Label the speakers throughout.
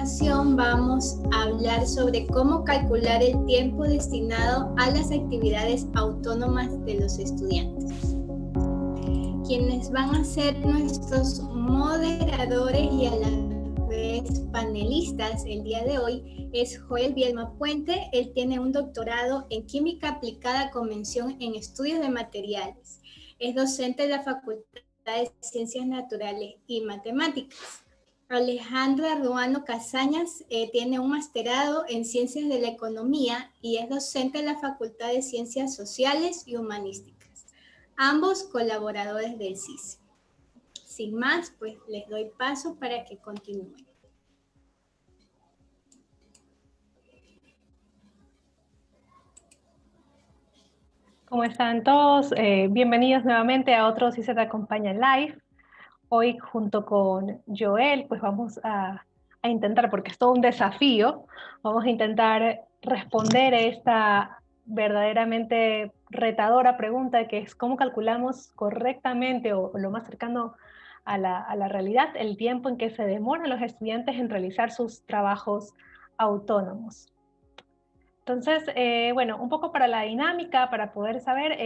Speaker 1: ocasión vamos a hablar sobre cómo calcular el tiempo destinado a las actividades autónomas de los estudiantes. Quienes van a ser nuestros moderadores y a la vez panelistas el día de hoy es Joel Bielma Puente. Él tiene un doctorado en Química Aplicada con mención en Estudios de Materiales. Es docente de la Facultad de Ciencias Naturales y Matemáticas. Alejandra Ruano Casañas tiene un masterado en Ciencias de la Economía y es docente de la Facultad de Ciencias Sociales y Humanísticas. Ambos colaboradores del CICE. Sin más, pues les doy paso para que continúen.
Speaker 2: ¿Cómo están todos? Bienvenidos nuevamente a otro CICE Te Acompaña Live. Hoy junto con Joel, pues vamos a intentar, porque es todo un desafío, vamos a intentar responder esta verdaderamente retadora pregunta que es cómo calculamos correctamente o lo más cercano a la realidad el tiempo en que se demoran los estudiantes en realizar sus trabajos autónomos. Entonces, bueno, un poco para la dinámica, para poder saber,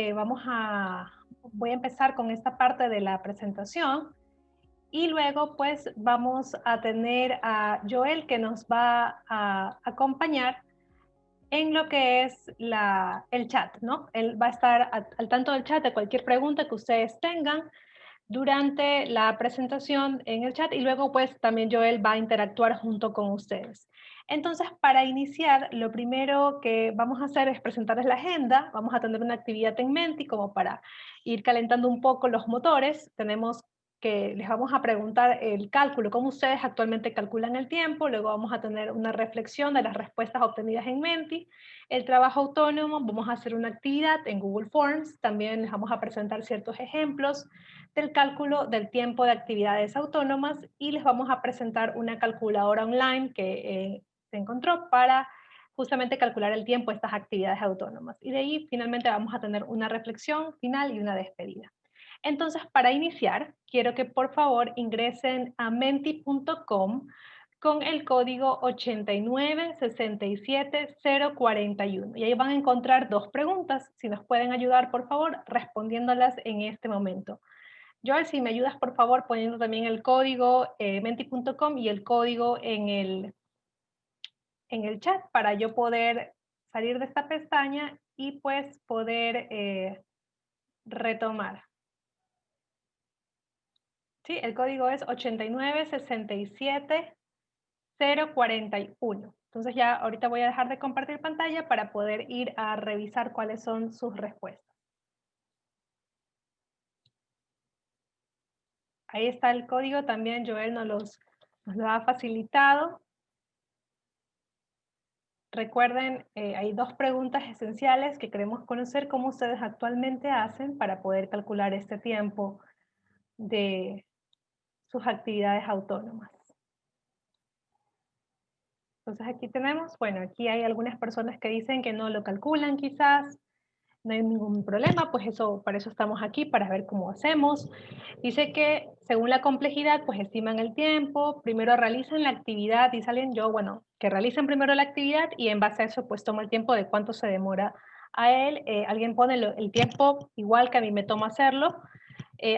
Speaker 2: voy a empezar con esta parte de la presentación y luego pues vamos a tener a Joel que nos va a acompañar en lo que es el chat, ¿no? Él va a estar al tanto del chat de cualquier pregunta que ustedes tengan durante la presentación en el chat y luego pues también Joel va a interactuar junto con ustedes. Entonces, para iniciar, lo primero que vamos a hacer es presentarles la agenda. Vamos a tener una actividad en mente y como para ir calentando un poco los motores, les vamos a preguntar el cálculo, cómo ustedes actualmente calculan el tiempo, luego vamos a tener una reflexión de las respuestas obtenidas en Menti, el trabajo autónomo, vamos a hacer una actividad en Google Forms, también les vamos a presentar ciertos ejemplos del cálculo del tiempo de actividades autónomas y les vamos a presentar una calculadora online que se encontró para justamente calcular el tiempo de estas actividades autónomas. Y de ahí finalmente vamos a tener una reflexión final y una despedida. Entonces, para iniciar, quiero que por favor ingresen a menti.com con el código 8967041. Y ahí van a encontrar dos preguntas. Si nos pueden ayudar, por favor, respondiéndolas en este momento. Joel, si me ayudas, por favor, poniendo también el código menti.com y el código en el chat para yo poder salir de esta pestaña y pues poder retomar. ¿Sí? El código es 8967041. Entonces ya ahorita voy a dejar de compartir pantalla para poder ir a revisar cuáles son sus respuestas. Ahí está el código, también Joel nos lo ha facilitado. Recuerden, hay dos preguntas esenciales que queremos conocer: cómo ustedes actualmente hacen para poder calcular este tiempo de sus actividades autónomas. Entonces aquí tenemos, bueno, aquí hay algunas personas que dicen que no lo calculan quizás, no hay ningún problema, pues para eso estamos aquí, para ver cómo hacemos. Dice que según la complejidad, pues estiman el tiempo, primero realizan la actividad y salen que realicen primero la actividad y en base a eso pues toma el tiempo de cuánto se demora a él. Alguien pone el tiempo igual que a mí me toma hacerlo.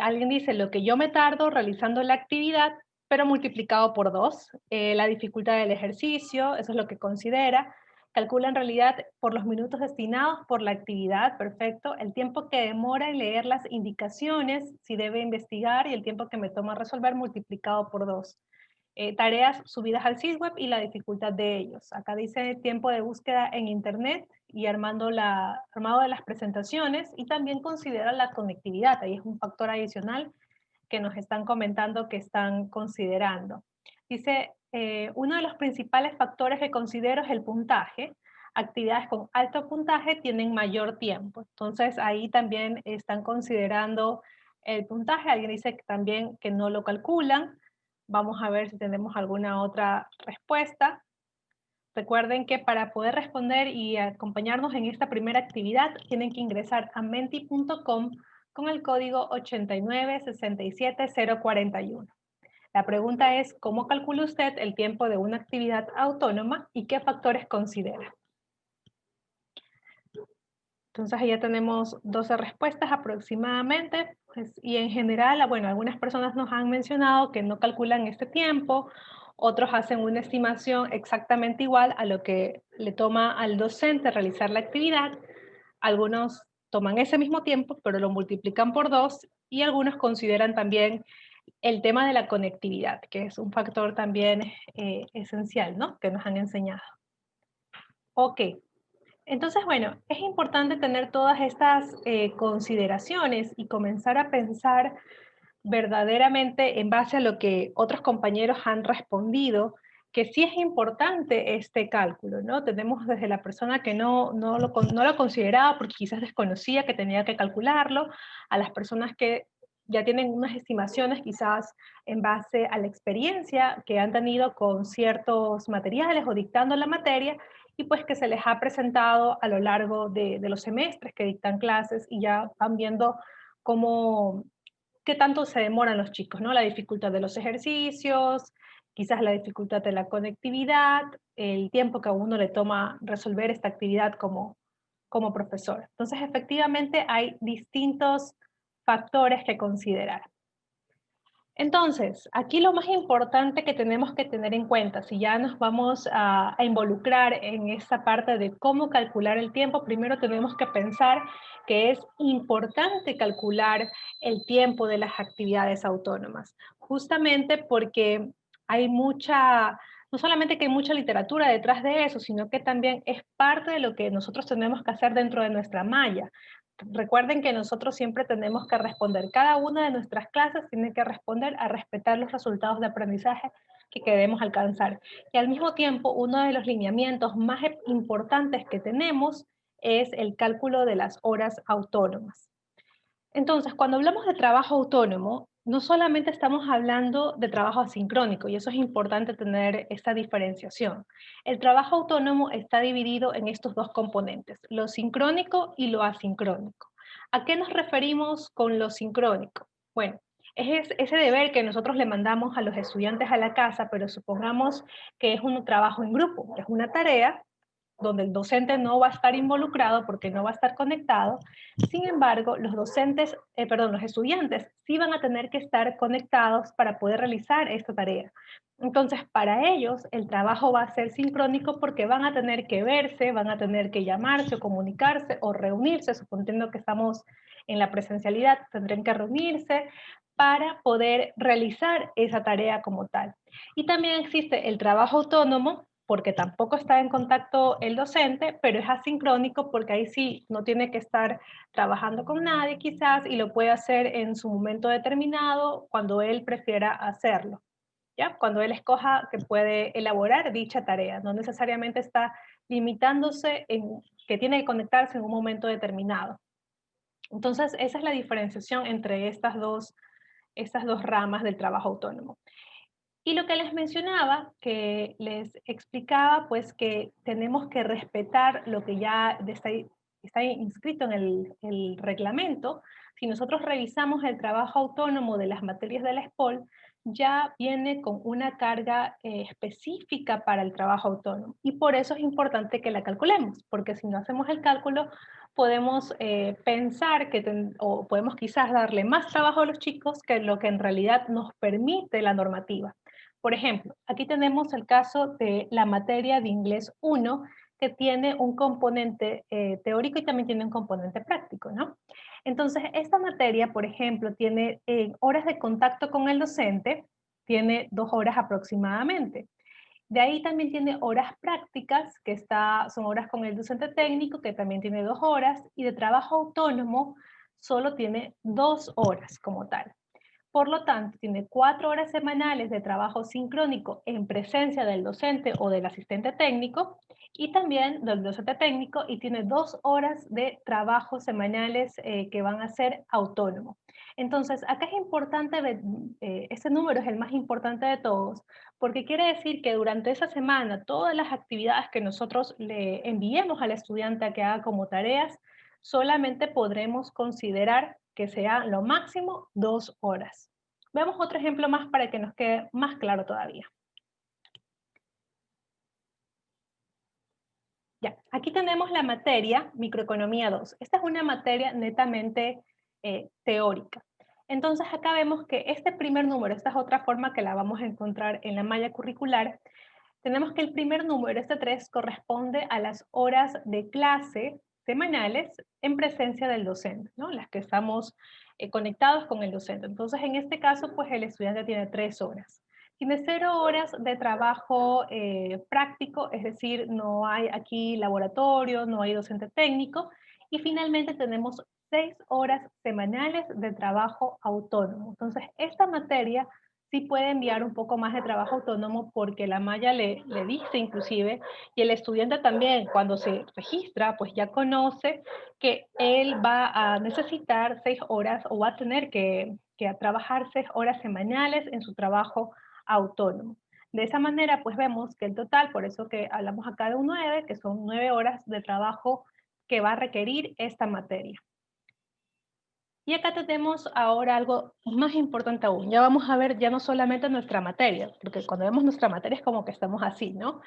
Speaker 2: Alguien dice lo que yo me tardo realizando la actividad, pero multiplicado por 2. La dificultad del ejercicio, eso es lo que considera. Calcula en realidad por los minutos destinados por la actividad, perfecto. El tiempo que demora en leer las indicaciones, si debe investigar, y el tiempo que me toma resolver multiplicado por 2. Tareas subidas al sitweb y la dificultad de ellos. Acá dice tiempo de búsqueda en internet y armado de las presentaciones, y también considera la conectividad. Ahí es un factor adicional que nos están comentando que están considerando. Dice, uno de los principales factores que considero es el puntaje. Actividades con alto puntaje tienen mayor tiempo. Entonces ahí también están considerando el puntaje. Alguien dice que también que no lo calculan. Vamos a ver si tenemos alguna otra respuesta. Recuerden que para poder responder y acompañarnos en esta primera actividad tienen que ingresar a menti.com con el código 8967041. La pregunta es, ¿cómo calcula usted el tiempo de una actividad autónoma y qué factores considera? Entonces ya tenemos 12 respuestas aproximadamente, pues, y en general, bueno, algunas personas nos han mencionado que no calculan este tiempo, otros hacen una estimación exactamente igual a lo que le toma al docente realizar la actividad, algunos toman ese mismo tiempo, pero lo multiplican por 2, y algunos consideran también el tema de la conectividad, que es un factor también esencial, ¿no? Que nos han enseñado. Ok, entonces, bueno, es importante tener todas estas consideraciones y comenzar a pensar verdaderamente en base a lo que otros compañeros han respondido, que sí es importante este cálculo, ¿no? Tenemos desde la persona que no lo consideraba porque quizás desconocía que tenía que calcularlo, a las personas que ya tienen unas estimaciones quizás en base a la experiencia que han tenido con ciertos materiales o dictando la materia, y pues que se les ha presentado a lo largo de los semestres que dictan clases y ya van viendo cómo, qué tanto se demoran los chicos, ¿no? La dificultad de los ejercicios, quizás la dificultad de la conectividad, el tiempo que a uno le toma resolver esta actividad como profesor. Entonces, efectivamente, hay distintos factores que considerar. Entonces, aquí lo más importante que tenemos que tener en cuenta, si ya nos vamos a involucrar en esta parte de cómo calcular el tiempo, primero tenemos que pensar que es importante calcular el tiempo de las actividades autónomas, justamente porque hay mucha, no solamente que hay mucha literatura detrás de eso, sino que también es parte de lo que nosotros tenemos que hacer dentro de nuestra malla. Recuerden que nosotros siempre tenemos que responder, cada una de nuestras clases tiene que responder a respetar los resultados de aprendizaje que queremos alcanzar. Y al mismo tiempo, uno de los lineamientos más importantes que tenemos es el cálculo de las horas autónomas. Entonces, cuando hablamos de trabajo autónomo, no solamente estamos hablando de trabajo asincrónico, y eso es importante tener esta diferenciación. El trabajo autónomo está dividido en estos dos componentes, lo sincrónico y lo asincrónico. ¿A qué nos referimos con lo sincrónico? Bueno, es ese deber que nosotros le mandamos a los estudiantes a la casa, pero supongamos que es un trabajo en grupo, es una tarea donde el docente no va a estar involucrado porque no va a estar conectado. Sin embargo, los estudiantes sí van a tener que estar conectados para poder realizar esta tarea. Entonces, para ellos, el trabajo va a ser sincrónico porque van a tener que verse, van a tener que llamarse o comunicarse o reunirse, suponiendo que estamos en la presencialidad, tendrán que reunirse para poder realizar esa tarea como tal. Y también existe el trabajo autónomo, porque tampoco está en contacto el docente, pero es asincrónico porque ahí sí no tiene que estar trabajando con nadie quizás y lo puede hacer en su momento determinado cuando él prefiera hacerlo, ¿ya? Cuando él escoja que puede elaborar dicha tarea, no necesariamente está limitándose en que tiene que conectarse en un momento determinado. Entonces, esa es la diferenciación entre estas dos ramas del trabajo autónomo. Y lo que les mencionaba, que les explicaba, pues que tenemos que respetar lo que ya está inscrito en el reglamento. Si nosotros revisamos el trabajo autónomo de las materias de la SPOL, ya viene con una carga específica para el trabajo autónomo. Y por eso es importante que la calculemos, porque si no hacemos el cálculo, podemos pensar o podemos quizás darle más trabajo a los chicos que lo que en realidad nos permite la normativa. Por ejemplo, aquí tenemos el caso de la materia de inglés 1, que tiene un componente teórico y también tiene un componente práctico, ¿no? Entonces, esta materia, por ejemplo, tiene horas de contacto con el docente, tiene 2 horas aproximadamente. De ahí también tiene horas prácticas, son horas con el docente técnico, que también tiene 2 horas, y de trabajo autónomo solo tiene 2 horas como tal. Por lo tanto, tiene 4 horas semanales de trabajo sincrónico en presencia del docente o del asistente técnico y también del docente técnico, y tiene 2 horas de trabajo semanales que van a ser autónomos. Entonces, acá es importante, ese número es el más importante de todos, porque quiere decir que durante esa semana todas las actividades que nosotros le enviemos al estudiante a que haga como tareas, solamente podremos considerar que sea lo máximo 2 horas. Veamos otro ejemplo más para que nos quede más claro todavía. Ya, aquí tenemos la materia Microeconomía 2. Esta es una materia netamente teórica. Entonces acá vemos que este primer número, esta es otra forma que la vamos a encontrar en la malla curricular, tenemos que el primer número, este 3, corresponde a las horas de clase semanales en presencia del docente, ¿no? Las que estamos conectados con el docente. Entonces, en este caso, pues el estudiante tiene 3 horas. Tiene 0 horas de trabajo práctico, es decir, no hay aquí laboratorio, no hay docente técnico. Y finalmente tenemos 6 horas semanales de trabajo autónomo. Entonces, esta materia sí puede enviar un poco más de trabajo autónomo porque la malla le dice inclusive, y el estudiante también cuando se registra, pues ya conoce que él va a necesitar 6 horas o va a tener que trabajar 6 horas semanales en su trabajo autónomo. De esa manera, pues vemos que el total, por eso que hablamos acá de un 9, que son 9 horas de trabajo que va a requerir esta materia. Y acá tenemos ahora algo más importante aún. Ya vamos a ver ya no solamente nuestra materia, porque cuando vemos nuestra materia es como que estamos así, ¿no?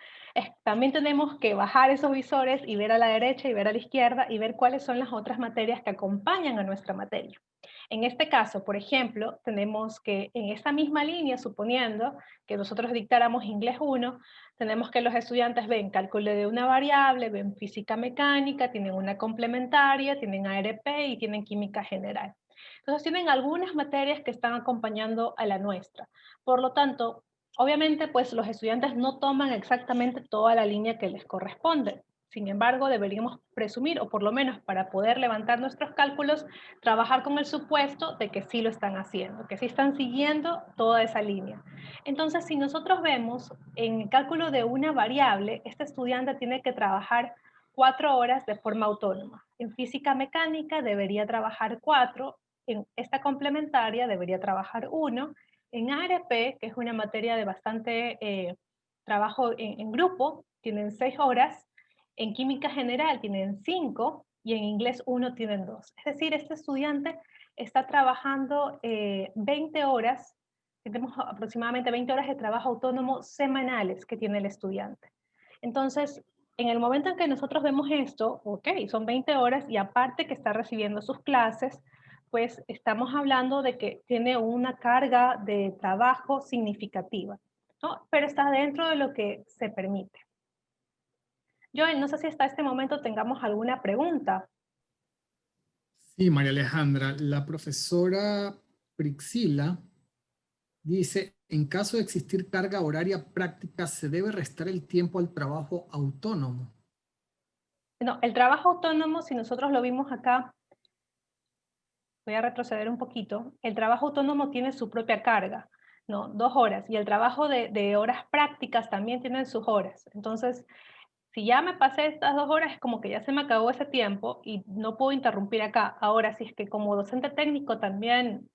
Speaker 2: También tenemos que bajar esos visores y ver a la derecha y ver a la izquierda y ver cuáles son las otras materias que acompañan a nuestra materia. En este caso, por ejemplo, tenemos que en esta misma línea, suponiendo que nosotros dictáramos inglés 1, tenemos que los estudiantes ven cálculo de una variable, ven física mecánica, tienen una complementaria, tienen ARP y tienen química general. Entonces tienen algunas materias que están acompañando a la nuestra. Por lo tanto, obviamente pues los estudiantes no toman exactamente toda la línea que les corresponde. Sin embargo, deberíamos presumir, o por lo menos para poder levantar nuestros cálculos, trabajar con el supuesto de que sí lo están haciendo, que sí están siguiendo toda esa línea. Entonces, si nosotros vemos en el cálculo de una variable, este estudiante tiene que trabajar 4 horas de forma autónoma. En física mecánica debería trabajar 4, en esta complementaria debería trabajar 1, en ARP, que es una materia de bastante trabajo en grupo, tienen 6 horas, en química general tienen 5 y en inglés 1 tienen 2. Es decir, este estudiante está trabajando 20 horas, tenemos aproximadamente 20 horas de trabajo autónomo semanales que tiene el estudiante. Entonces, en el momento en que nosotros vemos esto, ok, son 20 horas y aparte que está recibiendo sus clases, pues estamos hablando de que tiene una carga de trabajo significativa, ¿no? Pero está dentro de lo que se permite. Joel, no sé si hasta este momento tengamos alguna pregunta.
Speaker 3: Sí, María Alejandra, la profesora Prixila dice, en caso de existir carga horaria práctica, ¿se debe restar el tiempo al trabajo autónomo?
Speaker 2: No, el trabajo autónomo, si nosotros lo vimos acá, voy a retroceder un poquito, el trabajo autónomo tiene su propia carga, ¿no? 2 horas, y el trabajo de horas prácticas también tiene sus horas. Entonces, si ya me pasé estas 2 horas, es como que ya se me acabó ese tiempo y no puedo interrumpir acá. Ahora, si es que como docente técnico también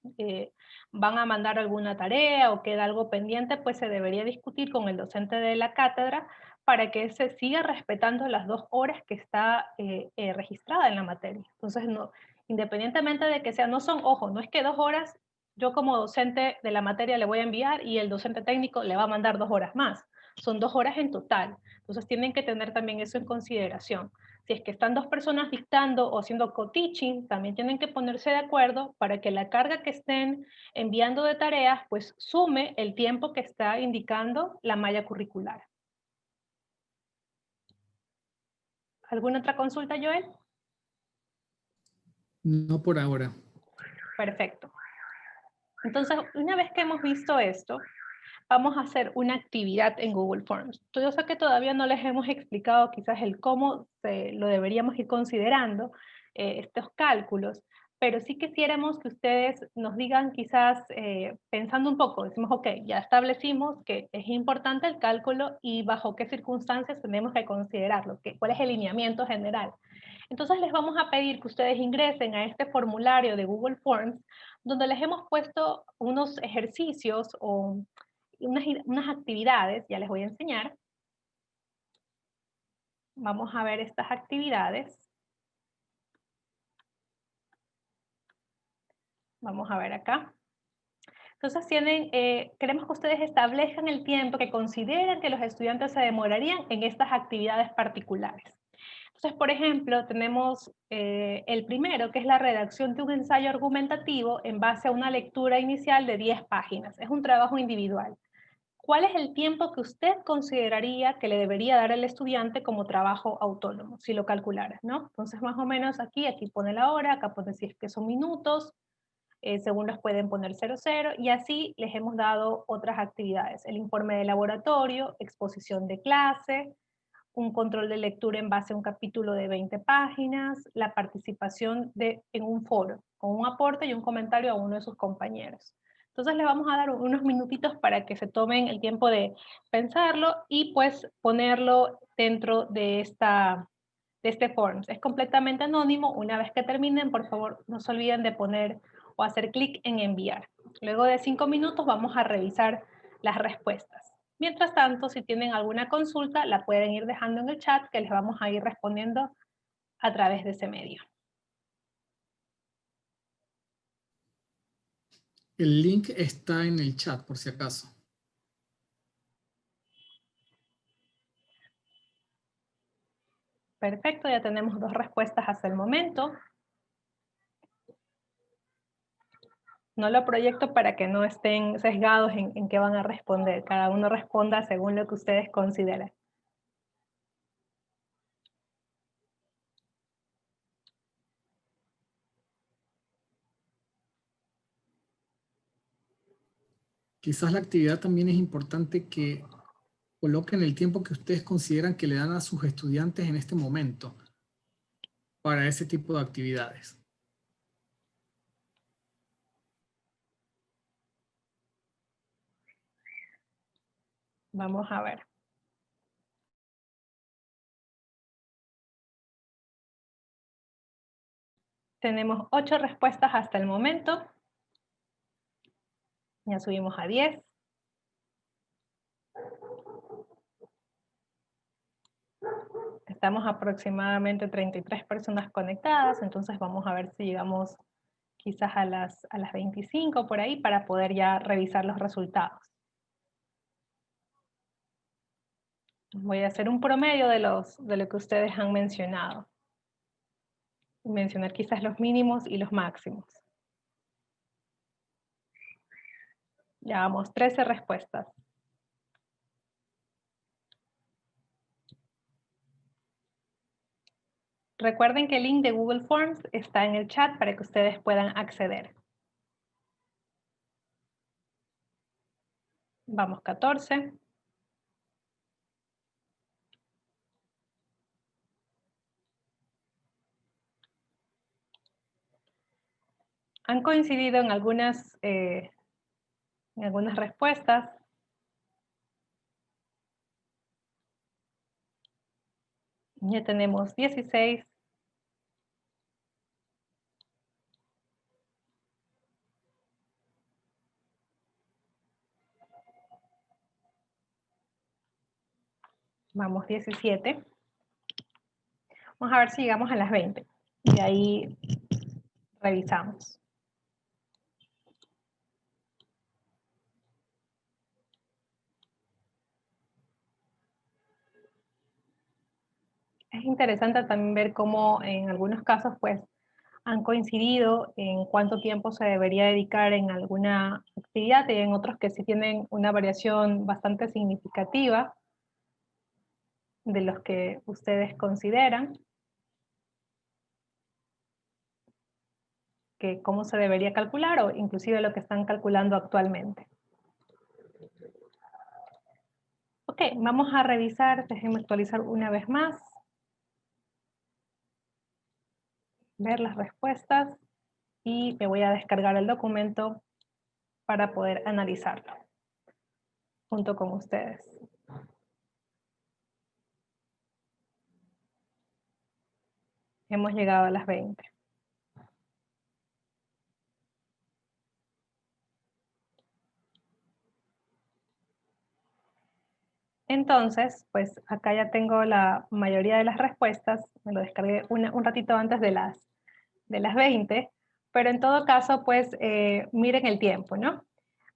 Speaker 2: van a mandar alguna tarea o queda algo pendiente, pues se debería discutir con el docente de la cátedra para que se siga respetando las 2 horas que está registrada en la materia. Entonces, no, independientemente de que sea, no son, ojo, no es que 2 horas yo como docente de la materia le voy a enviar y el docente técnico le va a mandar 2 horas más. Son 2 horas en total. Entonces tienen que tener también eso en consideración. Si es que están 2 personas dictando o haciendo co-teaching, también tienen que ponerse de acuerdo para que la carga que estén enviando de tareas, pues sume el tiempo que está indicando la malla curricular. ¿Alguna otra consulta, Joel?
Speaker 3: No por ahora.
Speaker 2: Perfecto. Entonces, una vez que hemos visto esto, vamos a hacer una actividad en Google Forms. Yo sé que todavía no les hemos explicado quizás el cómo lo deberíamos ir considerando, estos cálculos, pero sí quisiéramos que ustedes nos digan quizás, pensando un poco, decimos, ok, ya establecimos que es importante el cálculo y bajo qué circunstancias tenemos que considerarlo, cuál es el lineamiento general. Entonces les vamos a pedir que ustedes ingresen a este formulario de Google Forms, donde les hemos puesto unos ejercicios o unas actividades, ya les voy a enseñar. Vamos a ver estas actividades. Vamos a ver acá. Entonces queremos que ustedes establezcan el tiempo que consideran que los estudiantes se demorarían en estas actividades particulares. Entonces, por ejemplo, tenemos el primero, que es la redacción de un ensayo argumentativo en base a una lectura inicial de 10 páginas. Es un trabajo individual. ¿Cuál es el tiempo que usted consideraría que le debería dar el estudiante como trabajo autónomo, si lo calculara, ¿no? Entonces, más o menos aquí pone la hora, acá pone si es que son minutos, según los pueden poner 00, y así les hemos dado otras actividades. El informe de laboratorio, exposición de clase, un control de lectura en base a un capítulo de 20 páginas, la participación en un foro, con un aporte y un comentario a uno de sus compañeros. Entonces les vamos a dar unos minutitos para que se tomen el tiempo de pensarlo y pues ponerlo dentro de este forms. Es completamente anónimo. Una vez que terminen, por favor, no se olviden de poner o hacer clic en enviar. Luego de 5 minutos vamos a revisar las respuestas. Mientras tanto, si tienen alguna consulta, la pueden ir dejando en el chat que les vamos a ir respondiendo a través de ese medio.
Speaker 3: El link está en el chat, por si acaso.
Speaker 2: Perfecto, ya tenemos 2 respuestas hasta el momento. No lo proyecto para que no estén sesgados en qué van a responder. Cada uno responda según lo que ustedes consideren.
Speaker 3: Quizás la actividad también es importante que coloquen el tiempo que ustedes consideran que le dan a sus estudiantes en este momento para ese tipo de actividades.
Speaker 2: Vamos a ver. Tenemos 8 respuestas hasta el momento. Ya subimos a 10. Estamos aproximadamente 33 personas conectadas, entonces vamos a ver si llegamos quizás a las 25 por ahí para poder ya revisar los resultados. Voy a hacer un promedio de lo que ustedes han mencionado. Mencionar quizás los mínimos y los máximos. Llevamos 13 respuestas. Recuerden que el link de Google Forms está en el chat para que ustedes puedan acceder. Vamos 14. Han coincidido en algunas respuestas. Ya tenemos 16. Vamos 17. Vamos a ver si llegamos a las 20. Y ahí revisamos. Es interesante también ver cómo en algunos casos pues han coincidido en cuánto tiempo se debería dedicar en alguna actividad y en otros que sí tienen una variación bastante significativa de los que ustedes consideran que cómo se debería calcular o inclusive lo que están calculando actualmente. Ok, vamos a revisar, déjenme actualizar una vez más. Ver las respuestas y me voy a descargar el documento para poder analizarlo junto con ustedes. Hemos llegado a las 20. Entonces, pues acá ya tengo la mayoría de las respuestas, me lo descargué un ratito antes de las 20, pero en todo caso, pues miren el tiempo, ¿no?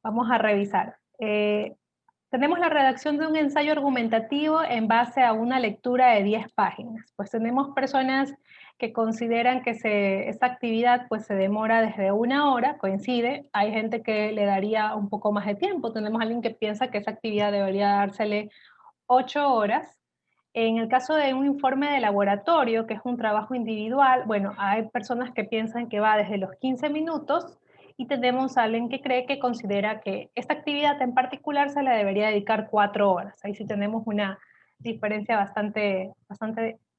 Speaker 2: Vamos a revisar. Tenemos la redacción de un ensayo argumentativo en base a una lectura de 10 páginas. Pues tenemos personas que consideran que esta actividad pues se demora desde 1 hora, coincide. Hay gente que le daría un poco más de tiempo. Tenemos alguien que piensa que esa actividad debería dársele 8 horas. En el caso de un informe de laboratorio, que es un trabajo individual, bueno, hay personas que piensan que va desde los 15 minutos y tenemos a alguien que cree que considera que esta actividad en particular se le debería dedicar 4 horas. Ahí sí tenemos una diferencia bastante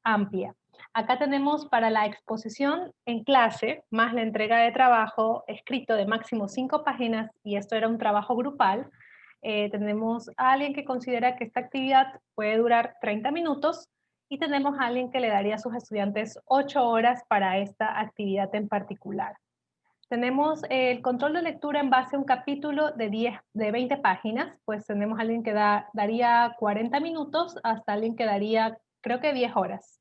Speaker 2: amplia. Acá tenemos para la exposición en clase, más la entrega de trabajo escrito de máximo 5 páginas, y esto era un trabajo grupal. Tenemos a alguien que considera que esta actividad puede durar 30 minutos y tenemos a alguien que le daría a sus estudiantes 8 horas para esta actividad en particular. Tenemos el control de lectura en base a un capítulo de 20 páginas, pues tenemos a alguien que daría 40 minutos hasta alguien que daría, creo que 10 horas.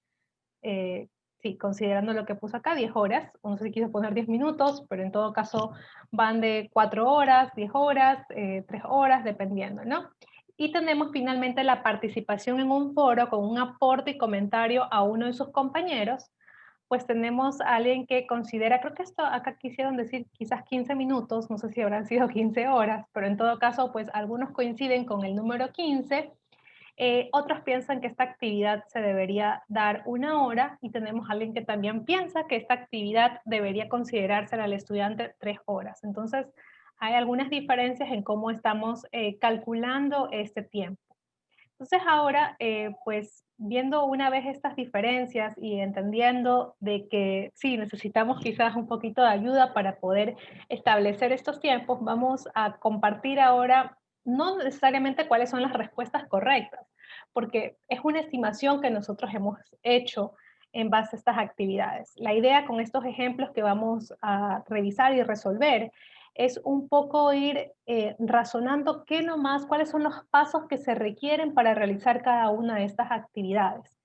Speaker 2: Sí, considerando lo que puso acá, 10 horas. No sé si quiso poner 10 minutos, pero en todo caso van de 4 horas, 10 horas, 3 horas, dependiendo, ¿no? Y tenemos finalmente la participación en un foro con un aporte y comentario a uno de sus compañeros. Pues tenemos a alguien que considera, creo que esto acá quisieron decir quizás 15 minutos, no sé si habrán sido 15 horas, pero en todo caso, pues algunos coinciden con el número 15. Otros piensan que esta actividad se debería dar 1 hora, y tenemos a alguien que también piensa que esta actividad debería considerársela al estudiante 3 horas. Entonces, hay algunas diferencias en cómo estamos calculando este tiempo. Entonces ahora, pues viendo una vez estas diferencias y entendiendo de que sí, necesitamos quizás un poquito de ayuda para poder establecer estos tiempos, vamos a compartir ahora no necesariamente cuáles son las respuestas correctas, porque es una estimación que nosotros hemos hecho en base a estas actividades. La idea con estos ejemplos que vamos a revisar y resolver es un poco ir razonando cuáles son los pasos que se requieren para realizar cada una de estas actividades.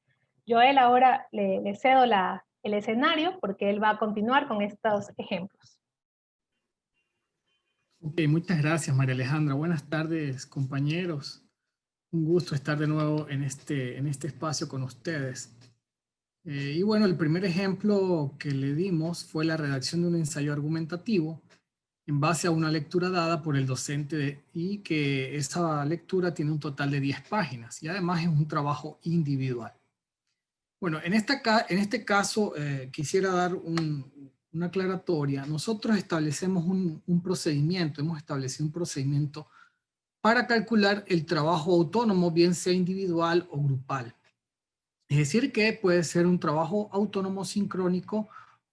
Speaker 2: Joel ahora le cedo el escenario porque él va a continuar con estos ejemplos.
Speaker 3: Ok, muchas gracias, María Alejandra. Buenas tardes, compañeros. Un gusto estar de nuevo en este espacio con ustedes. Y bueno, el primer ejemplo que le dimos fue la redacción de un ensayo argumentativo en base a una lectura dada por el docente y que esa lectura tiene un total de 10 páginas y además es un trabajo individual. Bueno, en este caso quisiera dar una aclaratoria. Nosotros establecemos un procedimiento, hemos establecido un procedimiento para calcular el trabajo autónomo, bien sea individual o grupal. Es decir, que puede ser un trabajo autónomo sincrónico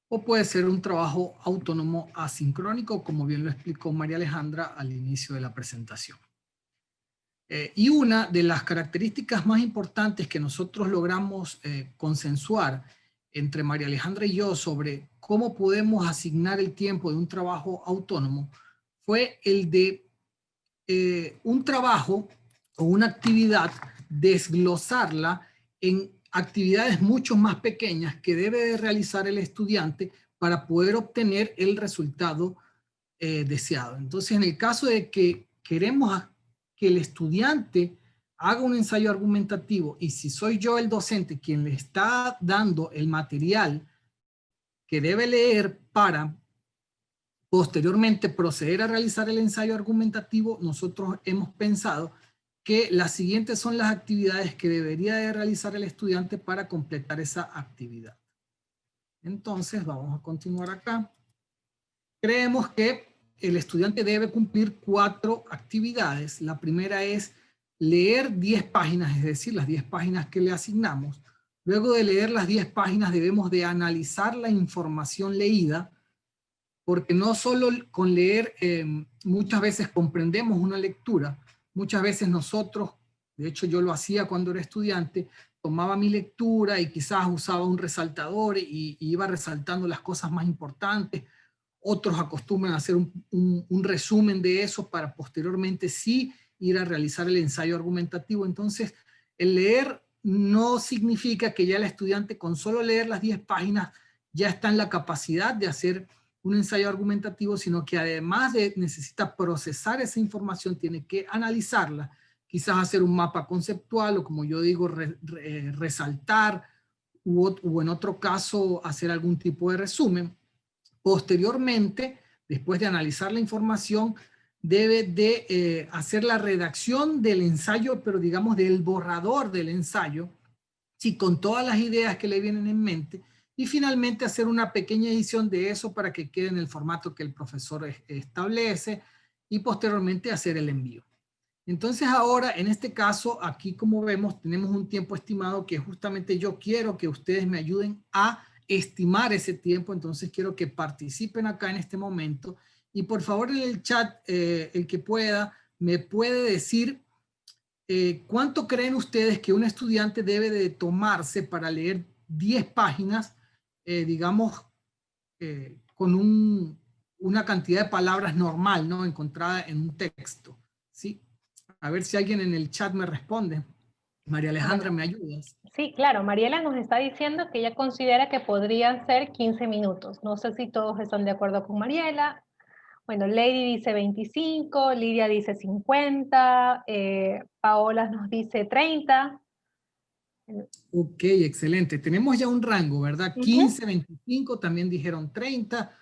Speaker 3: o puede ser un trabajo autónomo asincrónico, como bien lo explicó María Alejandra al inicio de la presentación. Y una de las características más importantes que nosotros logramos consensuar entre María Alejandra y yo sobre cómo podemos asignar el tiempo de un trabajo autónomo fue el de un trabajo o una actividad, desglosarla en actividades mucho más pequeñas que debe de realizar el estudiante para poder obtener el resultado deseado. Entonces, en el caso de que queremos que el estudiante haga un ensayo argumentativo y si soy yo el docente quien le está dando el material que debe leer para posteriormente proceder a realizar el ensayo argumentativo, nosotros hemos pensado que las siguientes son las actividades que debería de realizar el estudiante para completar esa actividad. Entonces, vamos a continuar acá. Creemos que el estudiante debe cumplir 4 actividades. La primera es leer 10 páginas, es decir, las 10 páginas que le asignamos. Luego de leer las 10 páginas debemos de analizar la información leída, porque no solo con leer muchas veces comprendemos una lectura. Muchas veces nosotros, de hecho yo lo hacía cuando era estudiante, tomaba mi lectura y quizás usaba un resaltador y iba resaltando las cosas más importantes. Otros acostumbran a hacer un resumen de eso para posteriormente sí ir a realizar el ensayo argumentativo. Entonces, el leer no significa que ya el estudiante con solo leer las 10 páginas ya está en la capacidad de hacer un ensayo argumentativo, sino que además de necesita procesar esa información, tiene que analizarla, quizás hacer un mapa conceptual o, como yo digo, resaltar o en otro caso hacer algún tipo de resumen. Posteriormente, después de analizar la información, debe de hacer la redacción del ensayo, pero digamos del borrador del ensayo, sí, con todas las ideas que le vienen en mente, y finalmente hacer una pequeña edición de eso para que quede en el formato que el profesor establece, y posteriormente hacer el envío. Entonces ahora, en este caso, aquí como vemos, tenemos un tiempo estimado que justamente yo quiero que ustedes me ayuden a estimar ese tiempo. Entonces quiero que participen acá en este momento. Y por favor en el chat, el que pueda, me puede decir ¿cuánto creen ustedes que un estudiante debe de tomarse para leer 10 páginas, digamos, con una cantidad de palabras normal, ¿no? Encontrada en un texto, ¿sí? A ver si alguien en el chat me responde. María Alejandra, ¿me ayudas?
Speaker 2: Sí, claro. Mariela nos está diciendo que ella considera que podrían ser 15 minutos. No sé si todos están de acuerdo con Mariela. Bueno, Lady dice 25, Lidia dice 50, Paola nos dice 30.
Speaker 3: Ok, excelente. Tenemos ya un rango, ¿verdad? 15, 25, también dijeron 30.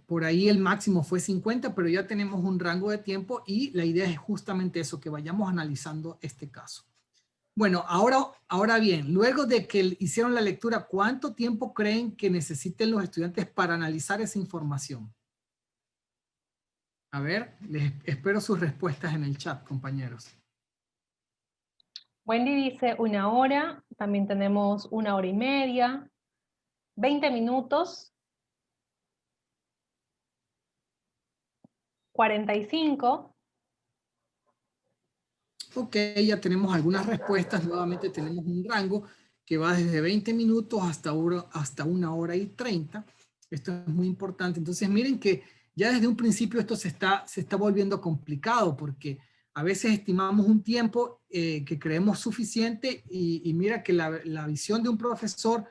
Speaker 3: Por ahí el máximo fue 50, pero ya tenemos un rango de tiempo y la idea es justamente eso, que vayamos analizando este caso. Bueno, ahora bien, luego de que hicieron la lectura, ¿cuánto tiempo creen que necesiten los estudiantes para analizar esa información? A ver, les espero sus respuestas en el chat, compañeros.
Speaker 2: Wendy dice 1 hora, también tenemos 1 hora y media, 20 minutos, 45.
Speaker 3: Ok, ya tenemos algunas respuestas. Nuevamente tenemos un rango que va desde 20 minutos hasta 1 hora y 30. Esto es muy importante. Entonces miren que ya desde un principio esto se está volviendo complicado porque a veces estimamos un tiempo que creemos suficiente y mira que la visión de un profesor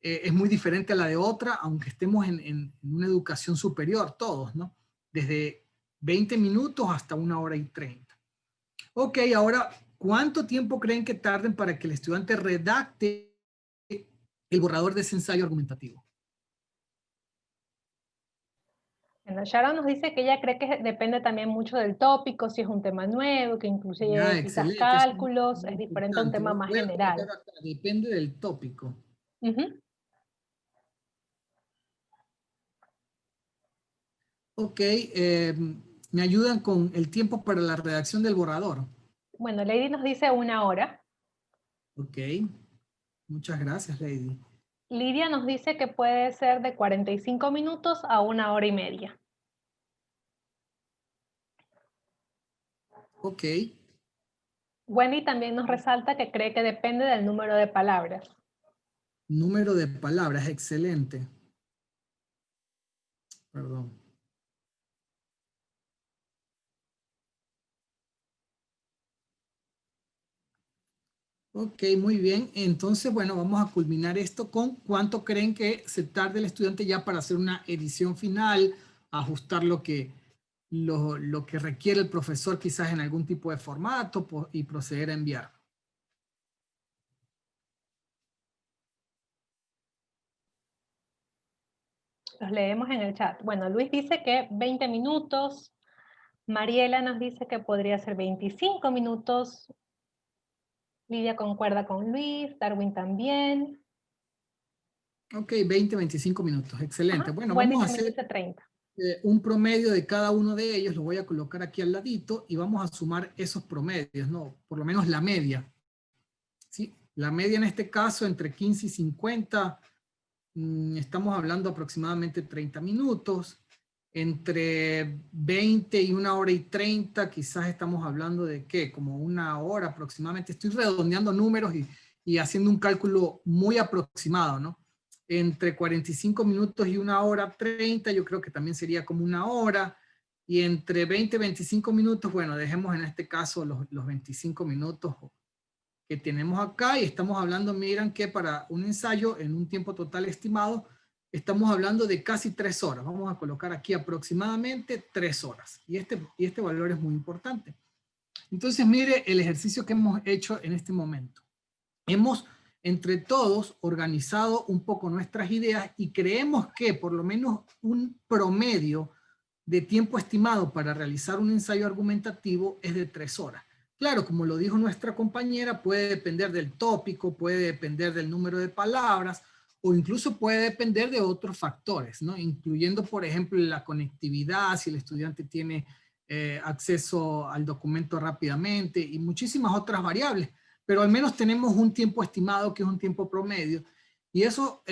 Speaker 3: es muy diferente a la de otra, aunque estemos en una educación superior todos, ¿no? Desde 20 minutos hasta 1 hora y 30. Ok, ahora, ¿cuánto tiempo creen que tarden para que el estudiante redacte el borrador de ese ensayo argumentativo?
Speaker 2: Bueno, Sharon nos dice que ella cree que depende también mucho del tópico, si es un tema nuevo, que incluye quizás
Speaker 3: Excelente, eso es
Speaker 2: cálculos,
Speaker 3: muy
Speaker 2: es diferente a un
Speaker 3: importante.
Speaker 2: tema más
Speaker 3: Voy a colocar
Speaker 2: general.
Speaker 3: acá, depende del tópico. Ok, me ayudan con el tiempo para la redacción del borrador.
Speaker 2: Bueno, Lady nos dice 1 hora.
Speaker 3: Ok, muchas gracias, Lady.
Speaker 2: Lidia nos dice que puede ser de 45 minutos a 1 hora y media.
Speaker 3: Ok.
Speaker 2: Wendy también nos resalta que cree que depende del número de palabras.
Speaker 3: Número de palabras, excelente. Perdón. Ok, muy bien. Entonces, bueno, vamos a culminar esto con cuánto creen que se tarde el estudiante ya para hacer una edición final, ajustar lo que requiere el profesor quizás en algún tipo de formato y proceder a enviar.
Speaker 2: Los leemos en el chat. Bueno, Luis dice que 20 minutos. Mariela nos dice que podría ser 25 minutos. Lidia concuerda con Luis. Darwin también.
Speaker 3: Ok, 20, 25 minutos. Excelente.
Speaker 2: Ajá.
Speaker 3: Bueno,
Speaker 2: Wendy
Speaker 3: vamos a
Speaker 2: también
Speaker 3: hacer
Speaker 2: dice 30.
Speaker 3: un promedio de cada uno de ellos. Lo voy a colocar aquí al ladito y vamos a sumar esos promedios, ¿no? Por lo menos la media. ¿Sí? La media en este caso entre 15 y 50. Estamos hablando aproximadamente 30 minutos. Entre 20 y 1 hora y 30, quizás estamos hablando de ¿qué? Como 1 hora aproximadamente. Estoy redondeando números y haciendo un cálculo muy aproximado, ¿no? Entre 45 minutos y 1 hora 30, yo creo que también sería como 1 hora. Y entre 20 y 25 minutos, bueno, dejemos en este caso los 25 minutos que tenemos acá y estamos hablando, miran que para un ensayo en un tiempo total estimado estamos hablando de casi 3 horas. Vamos a colocar aquí aproximadamente 3 horas. Y este valor es muy importante. Entonces, mire el ejercicio que hemos hecho en este momento. Hemos, entre todos, organizado un poco nuestras ideas y creemos que por lo menos un promedio de tiempo estimado para realizar un ensayo argumentativo es de 3 horas. Claro, como lo dijo nuestra compañera, puede depender del tópico, puede depender del número de palabras, o incluso puede depender de otros factores, ¿no? Incluyendo, por ejemplo, la conectividad, si el estudiante tiene acceso al documento rápidamente y muchísimas otras variables, pero al menos tenemos un tiempo estimado que es un tiempo promedio. Y eso,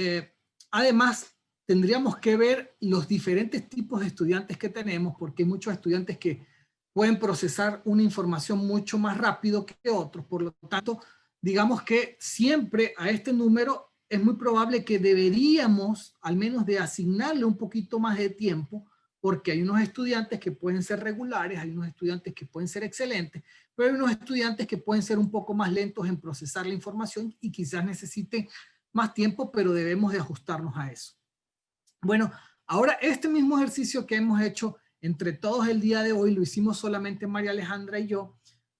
Speaker 3: además, tendríamos que ver los diferentes tipos de estudiantes que tenemos, porque hay muchos estudiantes que pueden procesar una información mucho más rápido que otros. Por lo tanto, digamos que siempre a este número es muy probable que deberíamos al menos de asignarle un poquito más de tiempo, porque hay unos estudiantes que pueden ser regulares, hay unos estudiantes que pueden ser excelentes, pero hay unos estudiantes que pueden ser un poco más lentos en procesar la información y quizás necesiten más tiempo, pero debemos de ajustarnos a eso. Bueno, ahora este mismo ejercicio que hemos hecho entre todos el día de hoy, lo hicimos solamente María Alejandra y yo,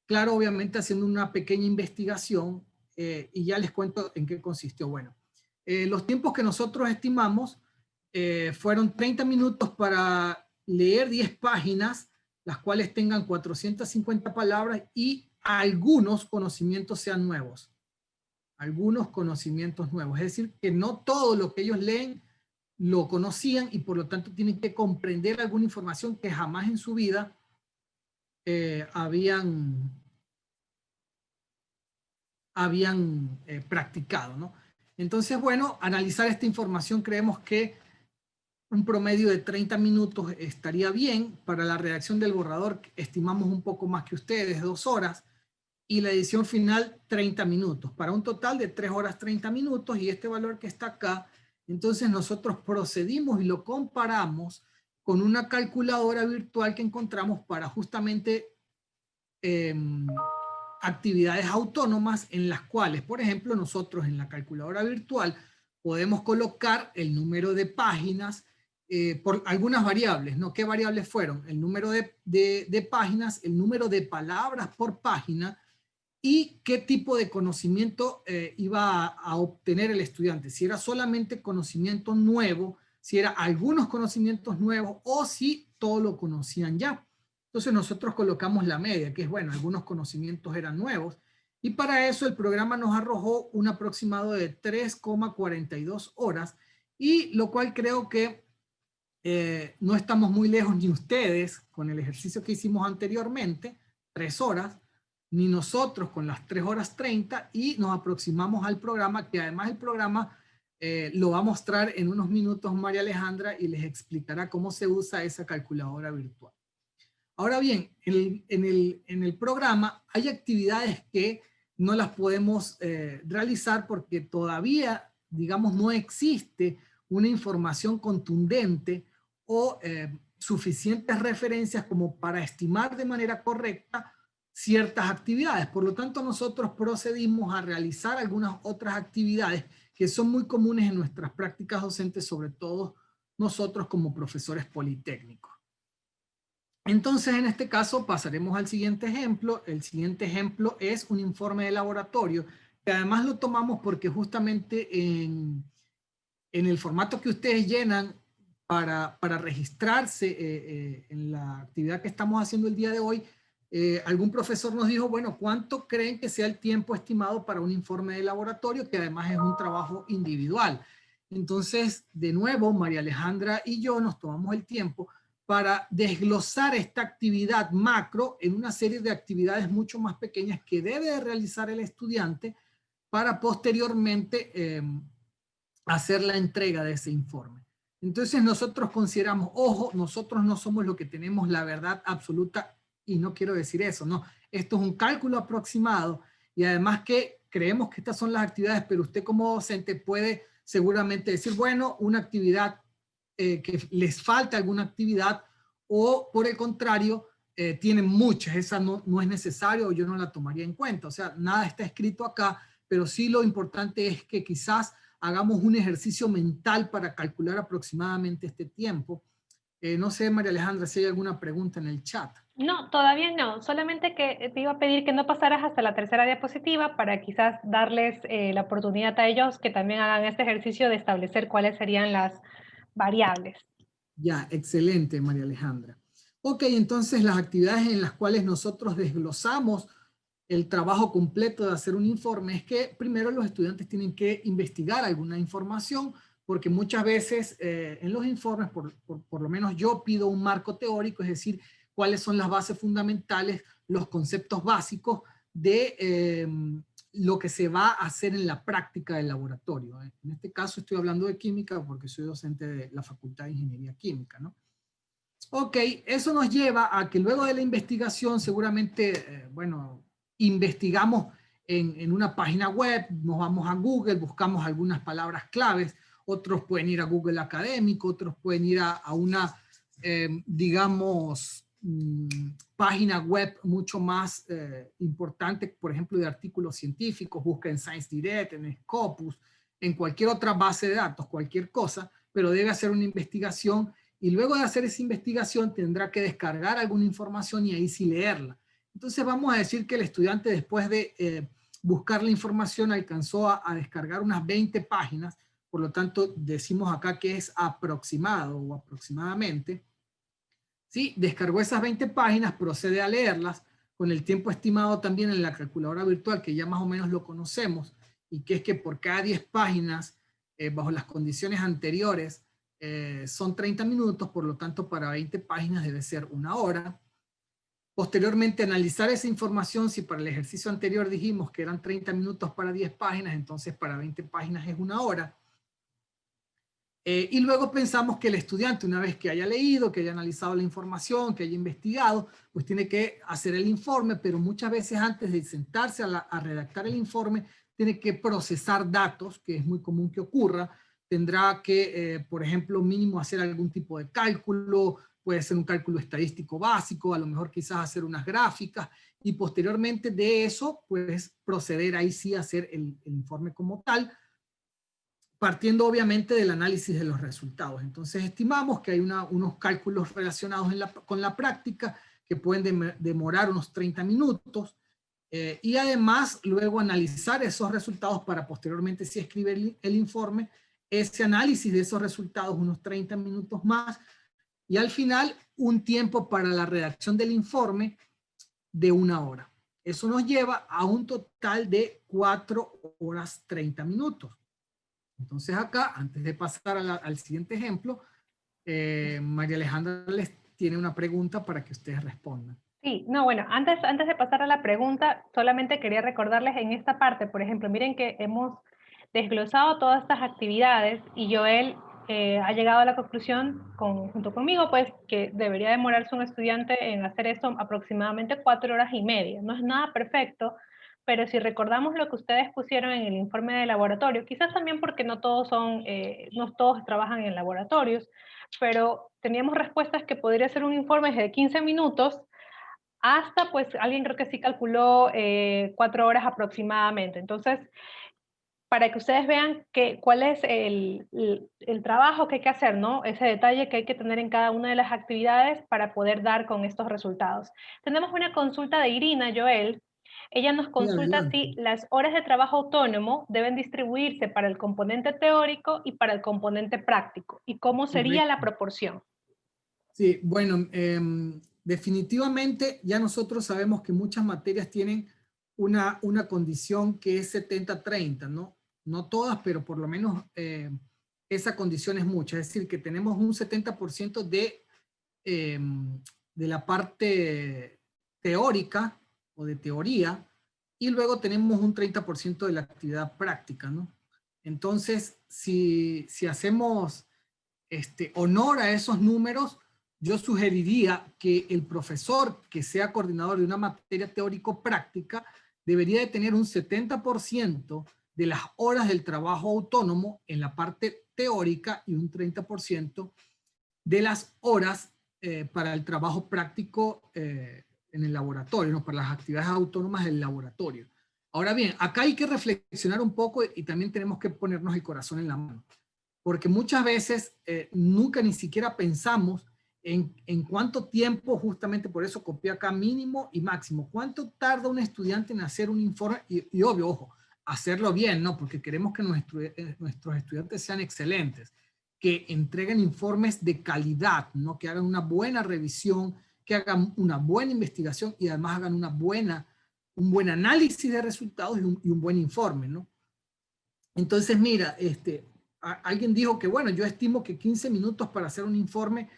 Speaker 3: claro, obviamente haciendo una pequeña investigación, y ya les cuento en qué consistió. Bueno, los tiempos que nosotros estimamos fueron 30 minutos para leer 10 páginas, las cuales tengan 450 palabras y algunos conocimientos sean nuevos. Algunos conocimientos nuevos. Es decir, que no todo lo que ellos leen lo conocían y por lo tanto tienen que comprender alguna información que jamás en su vida habían practicado, ¿no? Entonces, bueno, analizar esta información creemos que un promedio de 30 minutos estaría bien. Para la redacción del borrador estimamos un poco más que ustedes, 2 horas, y la edición final 30 minutos, para un total de 3 horas 30 minutos, y este valor que está acá, entonces nosotros procedimos y lo comparamos con una calculadora virtual que encontramos para justamente actividades autónomas en las cuales, por ejemplo, nosotros en la calculadora virtual podemos colocar el número de páginas por algunas variables, ¿no? ¿Qué variables fueron? El número de páginas, el número de palabras por página y qué tipo de conocimiento iba a obtener el estudiante. Si era solamente conocimiento nuevo, si era algunos conocimientos nuevos o si todo lo conocían ya. Entonces nosotros colocamos la media, que es bueno, algunos conocimientos eran nuevos, y para eso el programa nos arrojó un aproximado de 3,42 horas, y lo cual creo que no estamos muy lejos ni ustedes con el ejercicio que hicimos anteriormente, 3 horas, ni nosotros con las 3 horas 30, y nos aproximamos al programa, que además el programa lo va a mostrar en unos minutos María Alejandra y les explicará cómo se usa esa calculadora virtual. Ahora bien, en el programa hay actividades que no las podemos realizar porque todavía, digamos, no existe una información contundente o suficientes referencias como para estimar de manera correcta ciertas actividades. Por lo tanto, nosotros procedimos a realizar algunas otras actividades que son muy comunes en nuestras prácticas docentes, sobre todo nosotros como profesores politécnicos. Entonces, en este caso, pasaremos al siguiente ejemplo. El siguiente ejemplo es un informe de laboratorio, que además lo tomamos porque justamente en el formato que ustedes llenan para registrarse en la actividad que estamos haciendo el día de hoy, algún profesor nos dijo, bueno, ¿cuánto creen que sea el tiempo estimado para un informe de laboratorio, que además es un trabajo individual? Entonces, de nuevo, María Alejandra y yo nos tomamos el tiempo para desglosar esta actividad macro en una serie de actividades mucho más pequeñas que debe de realizar el estudiante para posteriormente hacer la entrega de ese informe. Entonces nosotros consideramos, ojo, nosotros no somos los que tenemos la verdad absoluta, y no quiero decir eso, no. Esto es un cálculo aproximado, y además que creemos que estas son las actividades, pero usted como docente puede seguramente decir, bueno, una actividad que les falta alguna actividad, o por el contrario, tienen muchas, esa no es necesario, o yo no la tomaría en cuenta. O sea, nada está escrito acá, pero sí lo importante es que quizás hagamos un ejercicio mental para calcular aproximadamente este tiempo. No sé, María Alejandra, si hay alguna pregunta en el chat.
Speaker 2: No, todavía no, solamente que te iba a pedir que no pasaras hasta la tercera diapositiva para quizás darles la oportunidad a ellos que también hagan este ejercicio de establecer cuáles serían las variables.
Speaker 3: Ya, excelente, María Alejandra. Ok, entonces las actividades en las cuales nosotros desglosamos el trabajo completo de hacer un informe es que primero los estudiantes tienen que investigar alguna información, porque muchas veces en los informes, por lo menos yo pido un marco teórico, es decir, cuáles son las bases fundamentales, los conceptos básicos de lo que se va a hacer en la práctica del laboratorio. En este caso estoy hablando de química porque soy docente de la Facultad de Ingeniería Química, ¿no? Ok, eso nos lleva a que luego de la investigación seguramente, bueno, investigamos en una página web, nos vamos a Google, buscamos algunas palabras claves, otros pueden ir a Google Académico, otros pueden ir a una, digamos, página web mucho más importante, por ejemplo, de artículos científicos, busca en Science Direct, en Scopus, en cualquier otra base de datos, cualquier cosa, pero debe hacer una investigación y luego de hacer esa investigación tendrá que descargar alguna información y ahí sí leerla. Entonces vamos a decir que el estudiante después de buscar la información alcanzó a descargar unas 20 páginas, por lo tanto decimos acá que es aproximado o aproximadamente. ¿Sí? Descargó esas 20 páginas, procede a leerlas con el tiempo estimado también en la calculadora virtual, que ya más o menos lo conocemos, y que es que por cada 10 páginas, bajo las condiciones anteriores, son 30 minutos, por lo tanto para 20 páginas debe ser 1 hora. Posteriormente analizar esa información, si para el ejercicio anterior dijimos que eran 30 minutos para 10 páginas, entonces para 20 páginas es 1 hora. Y luego pensamos que el estudiante, una vez que haya leído, que haya analizado la información, que haya investigado, pues tiene que hacer el informe, pero muchas veces antes de sentarse a redactar el informe, tiene que procesar datos, que es muy común que ocurra. Tendrá que, por ejemplo, mínimo hacer algún tipo de cálculo, puede ser un cálculo estadístico básico, a lo mejor quizás hacer unas gráficas, y posteriormente de eso, pues proceder ahí sí a hacer el informe como tal, partiendo obviamente del análisis de los resultados. Entonces estimamos que hay unos cálculos relacionados con la práctica que pueden demorar unos 30 minutos, y además luego analizar esos resultados para posteriormente si escribe el informe, ese análisis de esos resultados unos 30 minutos más, y al final un tiempo para la redacción del informe de 1 hora. Eso nos lleva a un total de 4 horas 30 minutos. Entonces acá, antes de pasar al siguiente ejemplo, María Alejandra les tiene una pregunta para que ustedes respondan.
Speaker 2: Sí, no, bueno, antes de pasar a la pregunta, solamente quería recordarles en esta parte, por ejemplo, miren que hemos desglosado todas estas actividades y Joel ha llegado a la conclusión junto conmigo, pues, que debería demorarse un estudiante en hacer esto aproximadamente 4 horas y media. No es nada perfecto, pero si recordamos lo que ustedes pusieron en el informe de laboratorio, quizás también porque no todos trabajan en laboratorios, pero teníamos respuestas que podría ser un informe de 15 minutos, hasta pues alguien creo que sí calculó 4 horas aproximadamente. Entonces, para que ustedes vean cuál es el trabajo que hay que hacer, ¿no? Ese detalle que hay que tener en cada una de las actividades para poder dar con estos resultados. Tenemos una consulta de Irina, Joel. Ella nos consulta si las horas de trabajo autónomo deben distribuirse para el componente teórico y para el componente práctico, y cómo sería la proporción.
Speaker 3: Sí, bueno, definitivamente ya nosotros sabemos que muchas materias tienen una condición que es 70-30, ¿no? No todas, pero por lo menos esa condición es mucha. Es decir, que tenemos un 70% de la parte teórica o de teoría, y luego tenemos un 30% de la actividad práctica, ¿no? Entonces, si hacemos honor a esos números, yo sugeriría que el profesor que sea coordinador de una materia teórico-práctica debería de tener un 70% de las horas del trabajo autónomo en la parte teórica y un 30% de las horas para el trabajo práctico en el laboratorio, ¿no? Para las actividades autónomas del laboratorio. Ahora bien, acá hay que reflexionar un poco y también tenemos que ponernos el corazón en la mano, porque muchas veces nunca ni siquiera pensamos en cuánto tiempo, justamente por eso copié acá mínimo y máximo, cuánto tarda un estudiante en hacer un informe, y obvio, ojo, hacerlo bien, ¿no? Porque queremos que nuestros estudiantes sean excelentes, que entreguen informes de calidad, ¿no? Que hagan una buena revisión, que hagan una buena investigación y además hagan un buen análisis de resultados y un buen informe, ¿no? Entonces, mira, alguien dijo que, bueno, yo estimo que 15 minutos para hacer un informe,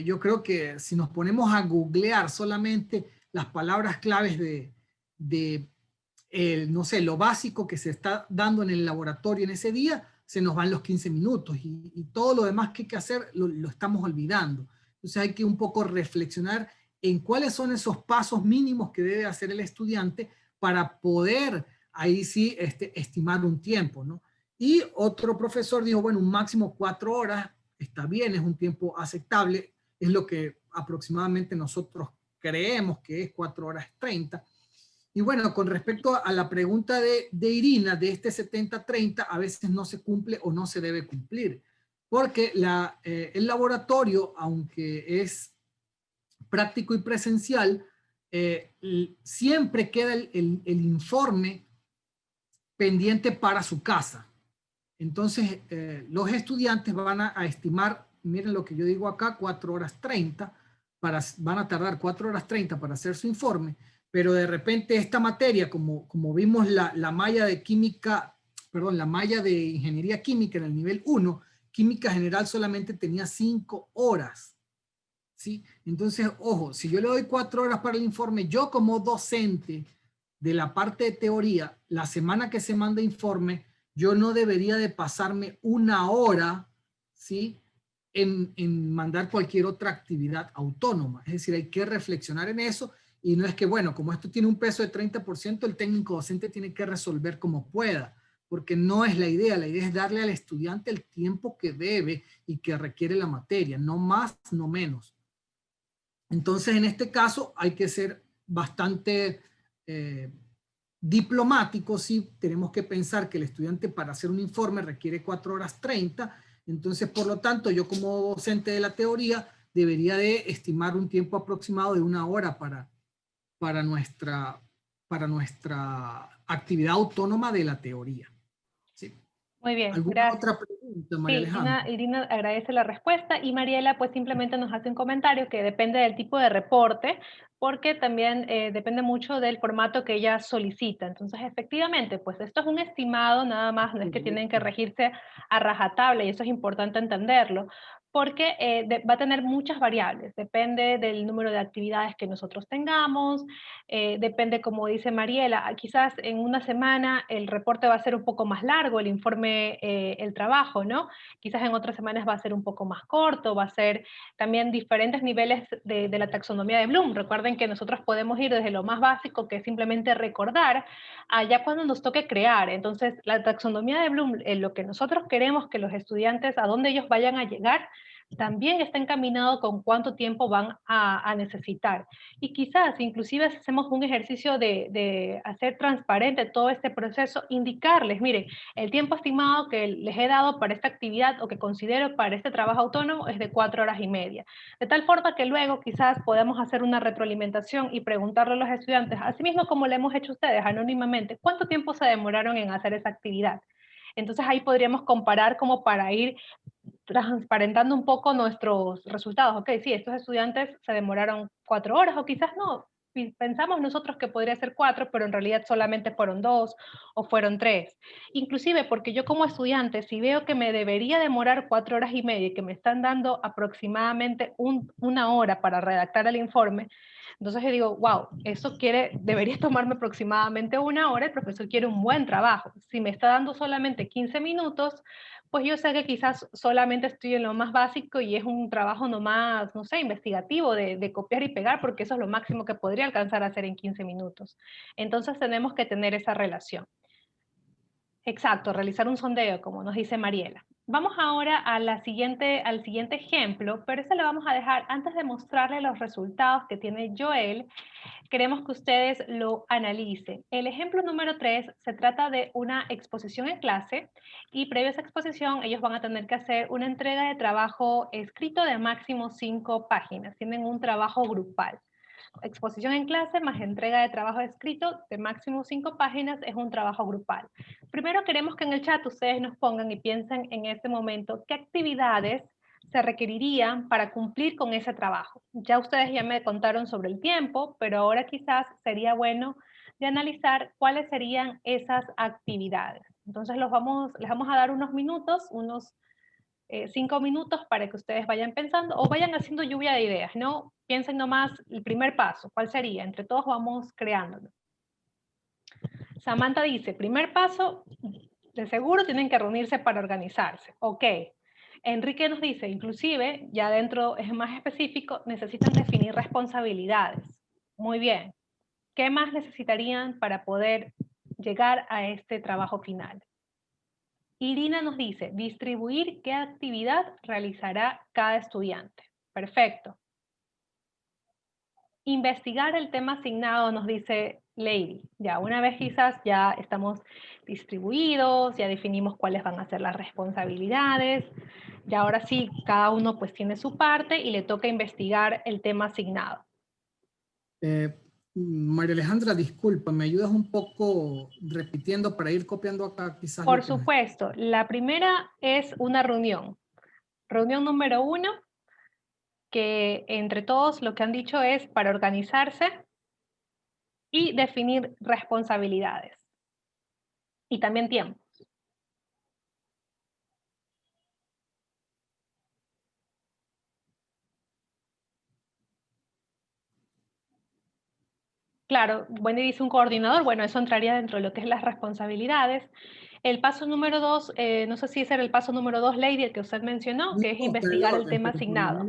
Speaker 3: yo creo que si nos ponemos a googlear solamente las palabras claves no sé, lo básico que se está dando en el laboratorio en ese día, se nos van los 15 minutos y todo lo demás que hay que hacer lo estamos olvidando. Entonces hay que un poco reflexionar en cuáles son esos pasos mínimos que debe hacer el estudiante para poder ahí sí estimar un tiempo, ¿no? Y otro profesor dijo, bueno, un máximo 4 horas está bien, es un tiempo aceptable, es lo que aproximadamente nosotros creemos que es 4 horas 30. Y bueno, con respecto a la pregunta de Irina, de este 70-30, a veces no se cumple o no se debe cumplir, porque el laboratorio, aunque es práctico y presencial, siempre queda el informe pendiente para su casa. Entonces, los estudiantes van a estimar, miren lo que yo digo acá, 4 horas 30, van a tardar 4 horas 30 para hacer su informe, pero de repente esta materia, como vimos la malla de química, perdón, la malla de ingeniería química en el nivel 1, química general solamente tenía 5 horas. ¿Sí? Entonces, ojo, si yo le doy 4 horas para el informe, yo como docente de la parte de teoría, la semana que se manda informe, yo no debería de pasarme 1 hora, ¿sí? en mandar cualquier otra actividad autónoma. Es decir, hay que reflexionar en eso y no es que, bueno, como esto tiene un peso de 30%, el técnico docente tiene que resolver como pueda, porque no es la idea es darle al estudiante el tiempo que debe y que requiere la materia, no más, no menos. Entonces, en este caso hay que ser bastante diplomáticos, ¿sí? Tenemos que pensar que el estudiante para hacer un informe requiere 4 horas 30, entonces, por lo tanto, yo como docente de la teoría debería de estimar un tiempo aproximado de 1 hora para nuestra actividad autónoma de la teoría. ¿Sí?
Speaker 2: Muy bien,
Speaker 3: ¿Alguna
Speaker 2: gracias.
Speaker 3: otra pregunta, María
Speaker 2: Sí,
Speaker 3: Alejandra?
Speaker 2: Irina agradece la respuesta y Mariela pues simplemente nos hace un comentario que depende del tipo de reporte, porque también depende mucho del formato que ella solicita. Entonces, efectivamente, pues esto es un estimado nada más, no es que tienen que regirse a rajatabla y eso es importante entenderlo, porque va a tener muchas variables, depende del número de actividades que nosotros tengamos, depende, como dice Mariela, quizás en una semana el reporte va a ser un poco más largo, el informe, el trabajo, ¿no? Quizás en otras semanas va a ser un poco más corto, va a ser también diferentes niveles de la taxonomía de Bloom. Recuerden que nosotros podemos ir desde lo más básico, que es simplemente recordar, allá cuando nos toque crear. Entonces, la taxonomía de Bloom, lo que nosotros queremos que los estudiantes, a donde ellos vayan a llegar, también está encaminado con cuánto tiempo van a necesitar. Y quizás, inclusive, si hacemos un ejercicio de hacer transparente todo este proceso, indicarles, miren, el tiempo estimado que les he dado para esta actividad o que considero para este trabajo autónomo es de 4 horas y media. De tal forma que luego quizás podamos hacer una retroalimentación y preguntarle a los estudiantes, así mismo como le hemos hecho a ustedes anónimamente, ¿cuánto tiempo se demoraron en hacer esa actividad? Entonces ahí podríamos comparar como para ir transparentando un poco nuestros resultados. Ok, sí, estos estudiantes se demoraron 4 horas o quizás no. Pensamos nosotros que podría ser 4, pero en realidad solamente fueron 2 o fueron 3. Inclusive porque yo como estudiante, si veo que me debería demorar 4 horas y media y que me están dando aproximadamente 1 hora para redactar el informe, entonces yo digo, wow, eso debería tomarme aproximadamente 1 hora, el profesor quiere un buen trabajo. Si me está dando solamente 15 minutos, pues yo sé que quizás solamente estoy en lo más básico y es un trabajo nomás, no sé, investigativo, de copiar y pegar, porque eso es lo máximo que podría alcanzar a hacer en 15 minutos. Entonces tenemos que tener esa relación. Exacto, realizar un sondeo, como nos dice Mariela. Vamos ahora a al siguiente ejemplo, pero ese lo vamos a dejar antes de mostrarle los resultados que tiene Joel. Queremos que ustedes lo analicen. El ejemplo número 3 se trata de una exposición en clase y previo a esa exposición ellos van a tener que hacer una entrega de trabajo escrito de máximo 5 páginas. Tienen un trabajo grupal. Exposición en clase más entrega de trabajo escrito de máximo 5 páginas es un trabajo grupal. Primero queremos que en el chat ustedes nos pongan y piensen en este momento qué actividades se requerirían para cumplir con ese trabajo. Ya ustedes ya me contaron sobre el tiempo, pero ahora quizás sería bueno de analizar cuáles serían esas actividades. Entonces les vamos a dar unos minutos, unos 5 minutos para que ustedes vayan pensando o vayan haciendo lluvia de ideas, ¿no? Piensen nomás el primer paso, ¿cuál sería? Entre todos vamos creándolo. Samantha dice, primer paso, de seguro tienen que reunirse para organizarse. Ok. Enrique nos dice, inclusive, ya dentro es más específico, necesitan definir responsabilidades. Muy bien. ¿Qué más necesitarían para poder llegar a este trabajo final? Irina nos dice, distribuir qué actividad realizará cada estudiante. Perfecto. Investigar el tema asignado, nos dice Lady. Ya una vez quizás ya estamos distribuidos, ya definimos cuáles van a ser las responsabilidades, y ahora sí, cada uno pues tiene su parte y le toca investigar el tema asignado.
Speaker 3: María Alejandra, disculpa, ¿me ayudas un poco repitiendo para ir copiando acá quizás?
Speaker 2: Por supuesto, la primera es una reunión. Reunión número 1, que entre todos lo que han dicho es para organizarse y definir responsabilidades. Y también tiempo. Claro, Wendy dice un coordinador, bueno, eso entraría dentro de lo que es las responsabilidades. El paso número 2, no sé si ese era el paso número 2, Lady, el que usted mencionó, que es investigar el tema asignado.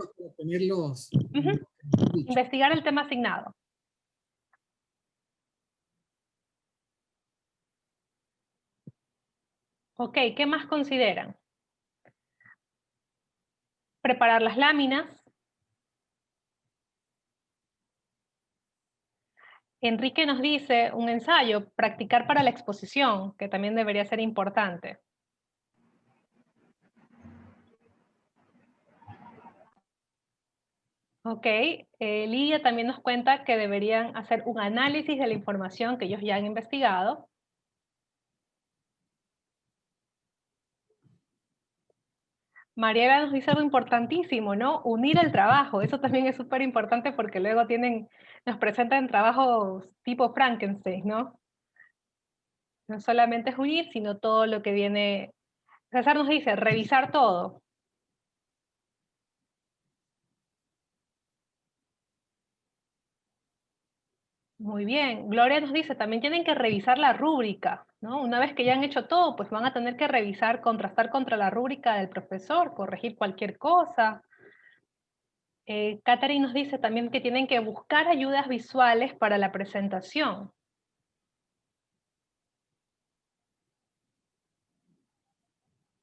Speaker 2: Investigar el tema asignado. Ok, ¿qué más consideran? Preparar las láminas. Enrique nos dice un ensayo, practicar para la exposición, que también debería ser importante. Ok, Lidia también nos cuenta que deberían hacer un análisis de la información que ellos ya han investigado. Mariela nos dice algo importantísimo, ¿no? Unir el trabajo, eso también es súper importante porque luego nos presentan trabajos tipo Frankenstein, ¿no? No solamente es unir, sino todo lo que viene. César nos dice, revisar todo. Muy bien. Gloria nos dice, también tienen que revisar la rúbrica, ¿no? Una vez que ya han hecho todo, pues van a tener que revisar, contrastar contra la rúbrica del profesor, corregir cualquier cosa. Catherine nos dice también que tienen que buscar ayudas visuales para la presentación.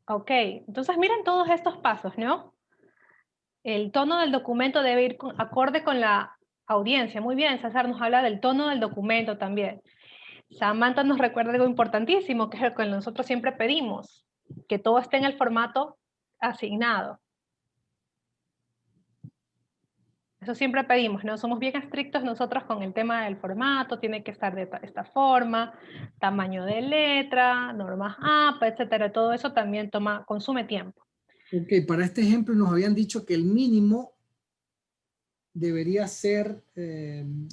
Speaker 2: Ok, entonces miren todos estos pasos, ¿no? El tono del documento debe ir acorde con la audiencia. Muy bien, César nos habla del tono del documento también. Samantha nos recuerda algo importantísimo, que es lo que nosotros siempre pedimos, que todo esté en el formato asignado. Eso siempre pedimos, ¿no? Somos bien estrictos nosotros con el tema del formato, tiene que estar de esta forma, tamaño de letra, normas APA, etcétera. Todo eso también consume tiempo.
Speaker 3: Ok, para este ejemplo nos habían dicho que el mínimo debería ser,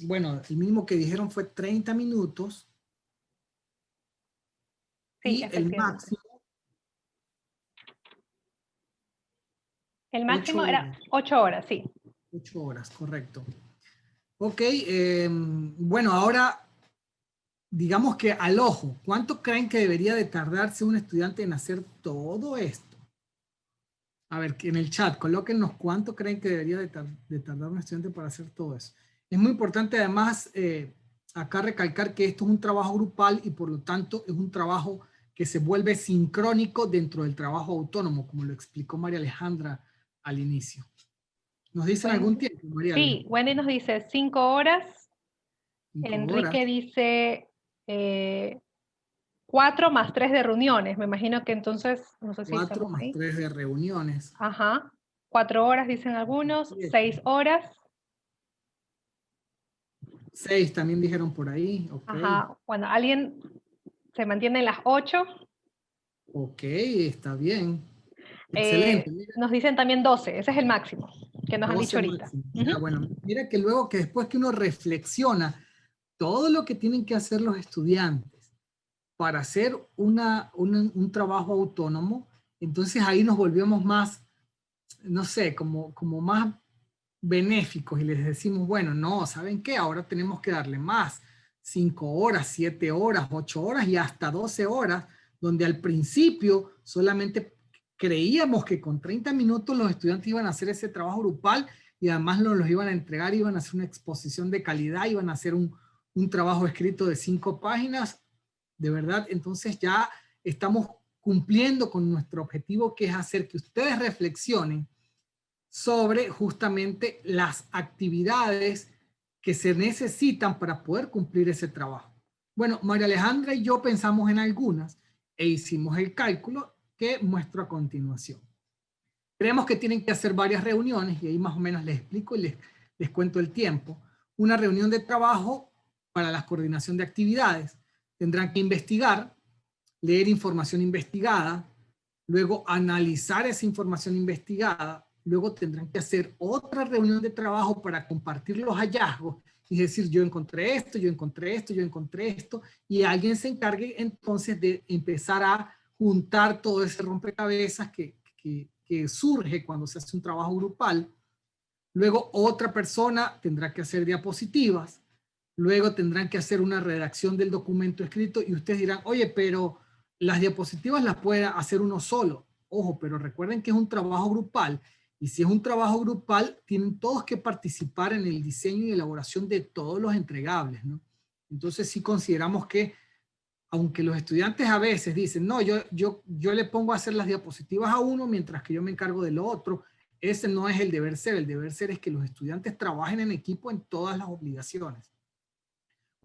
Speaker 3: bueno, el mínimo que dijeron fue 30 minutos.
Speaker 2: Sí,
Speaker 3: y el máximo.
Speaker 2: El máximo era 8 horas, sí.
Speaker 3: 8 horas, correcto. Ok, bueno, ahora digamos que al ojo, ¿cuánto creen que debería de tardarse un estudiante en hacer todo esto? A ver, que en el chat, colóquenos cuánto creen que debería de tardar un estudiante para hacer todo eso. Es muy importante además acá recalcar que esto es un trabajo grupal y por lo tanto es un trabajo que se vuelve sincrónico dentro del trabajo autónomo, como lo explicó María Alejandra al inicio. ¿Nos dicen algún tiempo, María?
Speaker 2: Sí, Wendy nos dice 5 horas.
Speaker 3: 5
Speaker 2: Enrique
Speaker 3: horas.
Speaker 2: dice 4 más 3 de reuniones. Me imagino que entonces, no sé si
Speaker 3: 4
Speaker 2: estamos
Speaker 3: más
Speaker 2: ahí.
Speaker 3: 3 de reuniones.
Speaker 2: Ajá. 4 horas dicen algunos, 6 horas.
Speaker 3: 6 también dijeron por ahí, ok.
Speaker 2: Ajá. Bueno, alguien se mantiene en las 8.
Speaker 3: Ok, está bien. Excelente. Mira,
Speaker 2: Nos dicen también 12, ese es el máximo que nos han
Speaker 3: 12
Speaker 2: dicho ahorita.
Speaker 3: máximo. Ya, bueno, mira que luego que después que uno reflexiona todo lo que tienen que hacer los estudiantes para hacer un trabajo autónomo, entonces ahí nos volvemos más, no sé, como más benéficos y les decimos, bueno, no, ¿saben qué? Ahora tenemos que darle más, 5 horas, 7 horas, 8 horas y hasta 12 horas, donde al principio solamente creíamos que con 30 minutos los estudiantes iban a hacer ese trabajo grupal y además nos los iban a entregar, iban a hacer una exposición de calidad, iban a hacer un trabajo escrito de 5 páginas, de verdad, entonces ya estamos cumpliendo con nuestro objetivo, que es hacer que ustedes reflexionen sobre justamente las actividades que se necesitan para poder cumplir ese trabajo. Bueno, María Alejandra y yo pensamos en algunas e hicimos el cálculo que muestro a continuación. Creemos que tienen que hacer varias reuniones y ahí más o menos les explico y les cuento el tiempo. Una reunión de trabajo para la coordinación de actividades. Tendrán que investigar, leer información investigada, luego analizar esa información investigada, luego tendrán que hacer otra reunión de trabajo para compartir los hallazgos y decir, yo encontré esto, yo encontré esto, yo encontré esto, y alguien se encargue entonces de empezar a juntar todo ese rompecabezas que surge cuando se hace un trabajo grupal. Luego otra persona tendrá que hacer diapositivas, luego tendrán que hacer una redacción del documento escrito y ustedes dirán, oye, pero las diapositivas las puede hacer uno solo. Ojo, pero recuerden que es un trabajo grupal y si es un trabajo grupal, tienen todos que participar en el diseño y elaboración de todos los entregables, ¿no? Entonces sí consideramos que, aunque los estudiantes a veces dicen, no, yo le pongo a hacer las diapositivas a uno mientras que yo me encargo de lo otro, ese no es el deber ser es que los estudiantes trabajen en equipo en todas las obligaciones.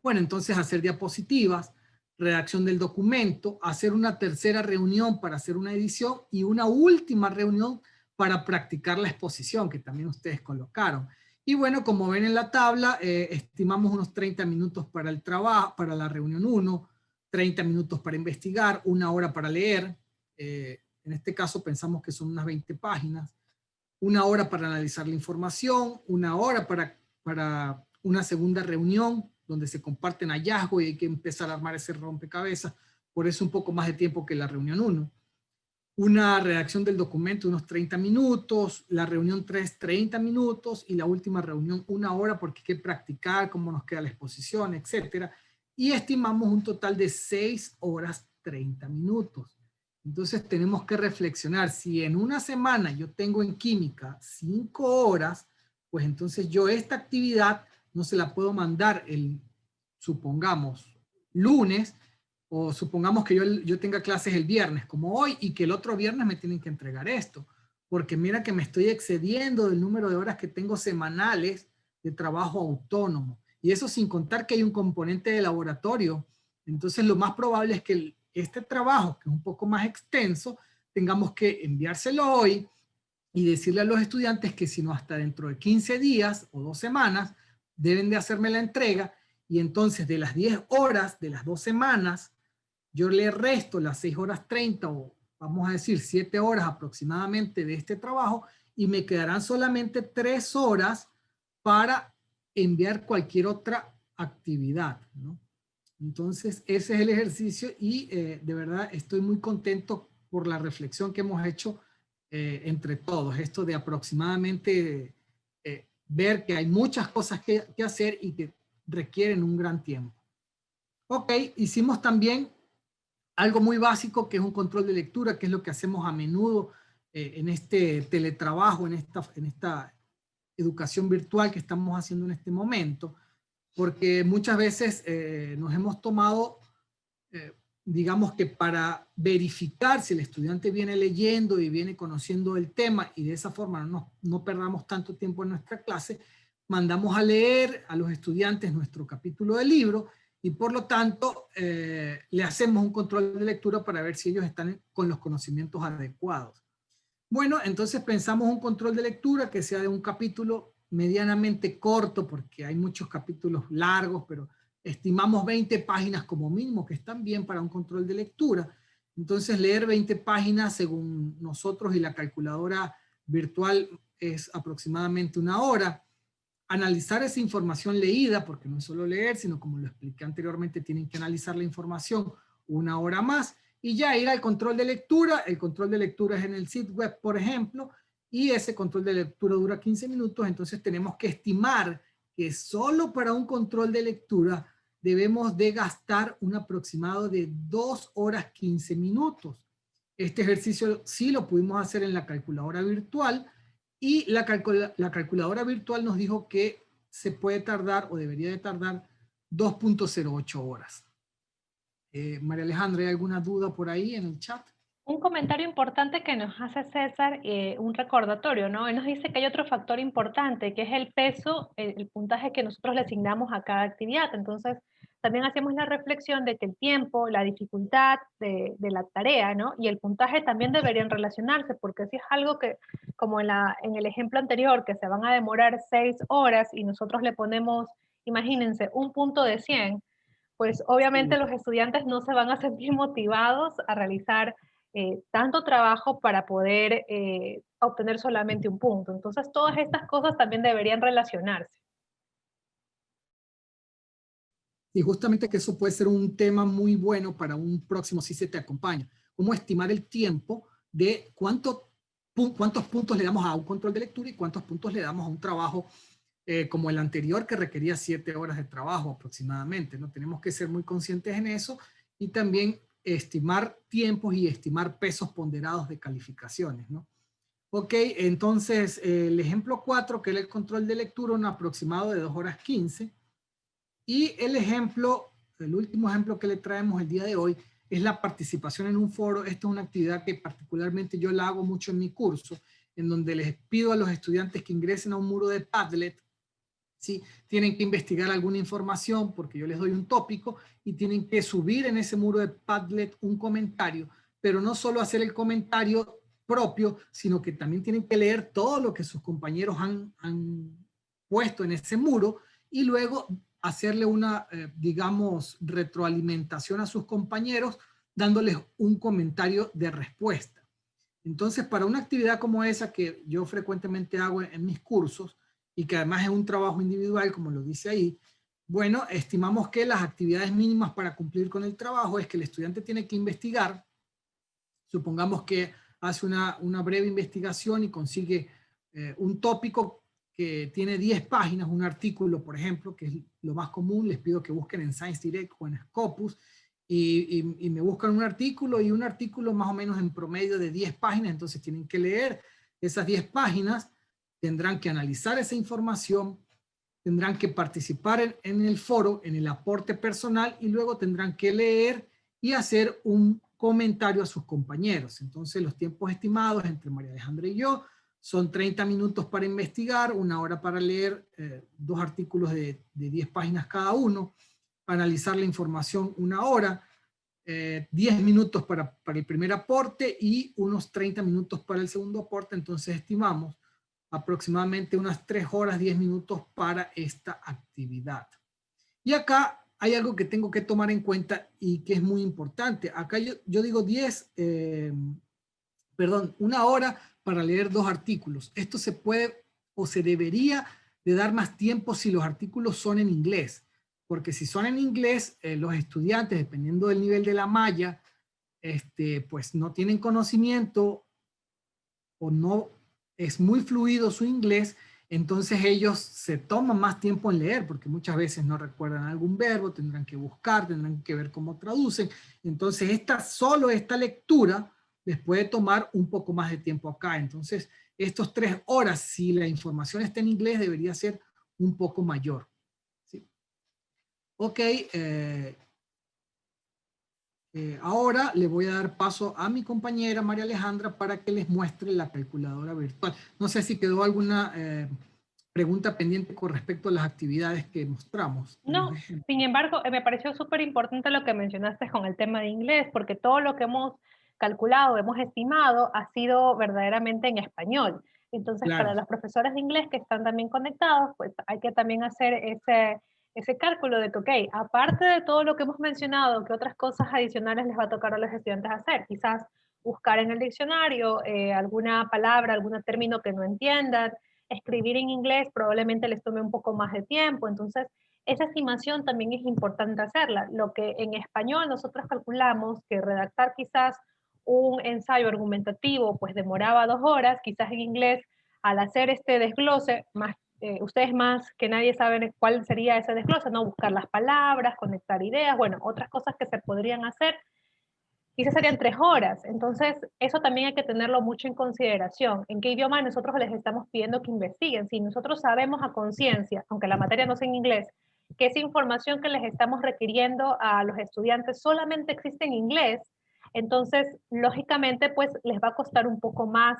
Speaker 3: Bueno, entonces hacer diapositivas, redacción del documento, hacer una tercera reunión para hacer una edición y una última reunión para practicar la exposición que también ustedes colocaron. Y bueno, como ven en la tabla, estimamos unos 30 minutos para el trabajo, para la reunión 1, 30 minutos para investigar, 1 hora para leer, en este caso pensamos que son unas 20 páginas, 1 hora para analizar la información, 1 hora para una segunda reunión donde se comparten hallazgos y hay que empezar a armar ese rompecabezas, por eso un poco más de tiempo que la reunión 1. Una redacción del documento unos 30 minutos, la reunión 3, 30 minutos y la última reunión 1 hora porque hay que practicar cómo nos queda la exposición, etcétera. Y estimamos un total de 6 horas 30 minutos. Entonces tenemos que reflexionar, si en una semana yo tengo en química 5 horas, pues entonces yo esta actividad no se la puedo mandar supongamos, lunes, o supongamos que yo tenga clases el viernes, como hoy, y que el otro viernes me tienen que entregar esto, porque mira que me estoy excediendo del número de horas que tengo semanales de trabajo autónomo, y eso sin contar que hay un componente de laboratorio. Entonces lo más probable es que este trabajo, que es un poco más extenso, tengamos que enviárselo hoy y decirle a los estudiantes que si no hasta dentro de 15 días o 2 semanas deben de hacerme la entrega, y entonces de las 10 horas de las 2 semanas yo le resto las 6 horas 30 o vamos a decir 7 horas aproximadamente de este trabajo y me quedarán solamente 3 horas para enviar cualquier otra actividad, ¿no? Entonces ese es el ejercicio y de verdad estoy muy contento por la reflexión que hemos hecho entre todos, esto de aproximadamente ver que hay muchas cosas que hacer y que requieren un gran tiempo. Ok, hicimos también algo muy básico que es un control de lectura, que es lo que hacemos a menudo en este teletrabajo, en esta educación virtual que estamos haciendo en este momento, porque muchas veces nos hemos tomado digamos que para verificar si el estudiante viene leyendo y viene conociendo el tema y de esa forma no perdamos tanto tiempo en nuestra clase, mandamos a leer a los estudiantes nuestro capítulo del libro y por lo tanto le hacemos un control de lectura para ver si ellos están con los conocimientos adecuados. Bueno, entonces pensamos un control de lectura que sea de un capítulo medianamente corto, porque hay muchos capítulos largos, pero estimamos 20 páginas como mínimo, que están bien para un control de lectura. Entonces leer 20 páginas según nosotros y la calculadora virtual es aproximadamente 1 hora. Analizar esa información leída, porque no es solo leer, sino como lo expliqué anteriormente, tienen que analizar la información 1 hora más, y ya ir al control de lectura. El control de lectura es en el sitio web, por ejemplo, y ese control de lectura dura 15 minutos, entonces tenemos que estimar que solo para un control de lectura debemos de gastar un aproximado de 2 horas 15 minutos. Este ejercicio sí lo pudimos hacer en la calculadora virtual, y la calculadora virtual nos dijo que se puede tardar o debería de tardar 2.08 horas. María Alejandra, ¿hay alguna duda por ahí en el chat?
Speaker 2: Un comentario importante que nos hace César, un recordatorio, ¿no? Él nos dice que hay otro factor importante, que es el peso, el puntaje que nosotros le asignamos a cada actividad. Entonces, también hacemos la reflexión de que el tiempo, la dificultad de la tarea, ¿no? Y el puntaje también deberían relacionarse, porque si es algo que, como en el ejemplo anterior, que se van a demorar 6 horas y nosotros le ponemos, imagínense, un punto de 100, pues obviamente los estudiantes no se van a sentir motivados a realizar tanto trabajo para poder obtener solamente un punto. Entonces, todas estas cosas también deberían relacionarse.
Speaker 3: Y justamente que eso puede ser un tema muy bueno para un próximo Si Se Te Acompaña. Cómo estimar el tiempo de cuántos puntos le damos a un control de lectura y cuántos puntos le damos a un trabajo como el anterior, que requería 7 horas de trabajo aproximadamente, ¿no? Tenemos que ser muy conscientes en eso, y también estimar tiempos y estimar pesos ponderados de calificaciones, ¿no? Ok, entonces el ejemplo 4, que era el control de lectura, un aproximado de 2 horas 15, y el último ejemplo que le traemos el día de hoy es la participación en un foro. Esta es una actividad que particularmente yo la hago mucho en mi curso, en donde les pido a los estudiantes que ingresen a un muro de Padlet. ¿Sí? Tienen que investigar alguna información porque yo les doy un tópico y tienen que subir en ese muro de Padlet un comentario, pero no solo hacer el comentario propio, sino que también tienen que leer todo lo que sus compañeros han puesto en ese muro y luego hacerle una, digamos, retroalimentación a sus compañeros dándoles un comentario de respuesta. Entonces, para una actividad como esa que yo frecuentemente hago en mis cursos, y que además es un trabajo individual, como lo dice ahí, bueno, estimamos que las actividades mínimas para cumplir con el trabajo es que el estudiante tiene que investigar. Supongamos que hace una breve investigación y consigue un tópico que tiene 10 páginas, un artículo, por ejemplo, que es lo más común. Les pido que busquen en Science Direct o en Scopus, y me buscan un artículo más o menos en promedio de 10 páginas, entonces tienen que leer esas 10 páginas, tendrán que analizar esa información, tendrán que participar en el foro, en el aporte personal, y luego tendrán que leer y hacer un comentario a sus compañeros. Entonces los tiempos estimados entre María Alejandra y yo son 30 minutos para investigar, 1 hora para leer 2 artículos de 10 páginas cada uno, analizar la información 1 hora, 10 minutos para el primer aporte y unos 30 minutos para el segundo aporte. Entonces estimamos aproximadamente unas 3 horas 10 minutos para esta actividad. Y acá hay algo que tengo que tomar en cuenta y que es muy importante. Acá yo digo 1 hora para leer 2 artículos. Esto se puede o se debería de dar más tiempo si los artículos son en inglés, porque si son en inglés, los estudiantes, dependiendo del nivel de la malla, pues no tienen conocimiento o no es muy fluido su inglés, entonces ellos se toman más tiempo en leer, porque muchas veces no recuerdan algún verbo, tendrán que buscar, tendrán que ver cómo traducen. Entonces solo esta lectura les puede tomar un poco más de tiempo acá. Entonces estos 3 horas, si la información está en inglés, debería ser un poco mayor. ¿Sí? Ok, Ahora le voy a dar paso a mi compañera María Alejandra para que les muestre la calculadora virtual. No sé si quedó alguna pregunta pendiente con respecto a las actividades que mostramos.
Speaker 2: No, sin embargo, me pareció súper importante lo que mencionaste con el tema de inglés, porque todo lo que hemos calculado, hemos estimado, ha sido verdaderamente en español. Entonces,
Speaker 3: Claro,
Speaker 2: para los profesores de inglés que están también conectados, pues hay que también hacer ese cálculo de que, ok, aparte de todo lo que hemos mencionado, ¿qué otras cosas adicionales les va a tocar a los estudiantes hacer? Quizás buscar en el diccionario alguna palabra, algún término que no entiendan, escribir en inglés probablemente les tome un poco más de tiempo, entonces esa estimación también es importante hacerla. Lo que en español nosotros calculamos que redactar quizás un ensayo argumentativo pues demoraba 2 horas, quizás en inglés al hacer este desglose, más, ustedes más que nadie saben cuál sería ese desglose, ¿no? Buscar las palabras, conectar ideas, bueno, otras cosas que se podrían hacer, quizás serían 3 horas. Entonces, eso también hay que tenerlo mucho en consideración. ¿En qué idioma nosotros les estamos pidiendo que investiguen? Si nosotros sabemos a conciencia, aunque la materia no sea en inglés, que esa información que les estamos requiriendo a los estudiantes solamente existe en inglés, entonces, lógicamente, pues les va a costar un poco más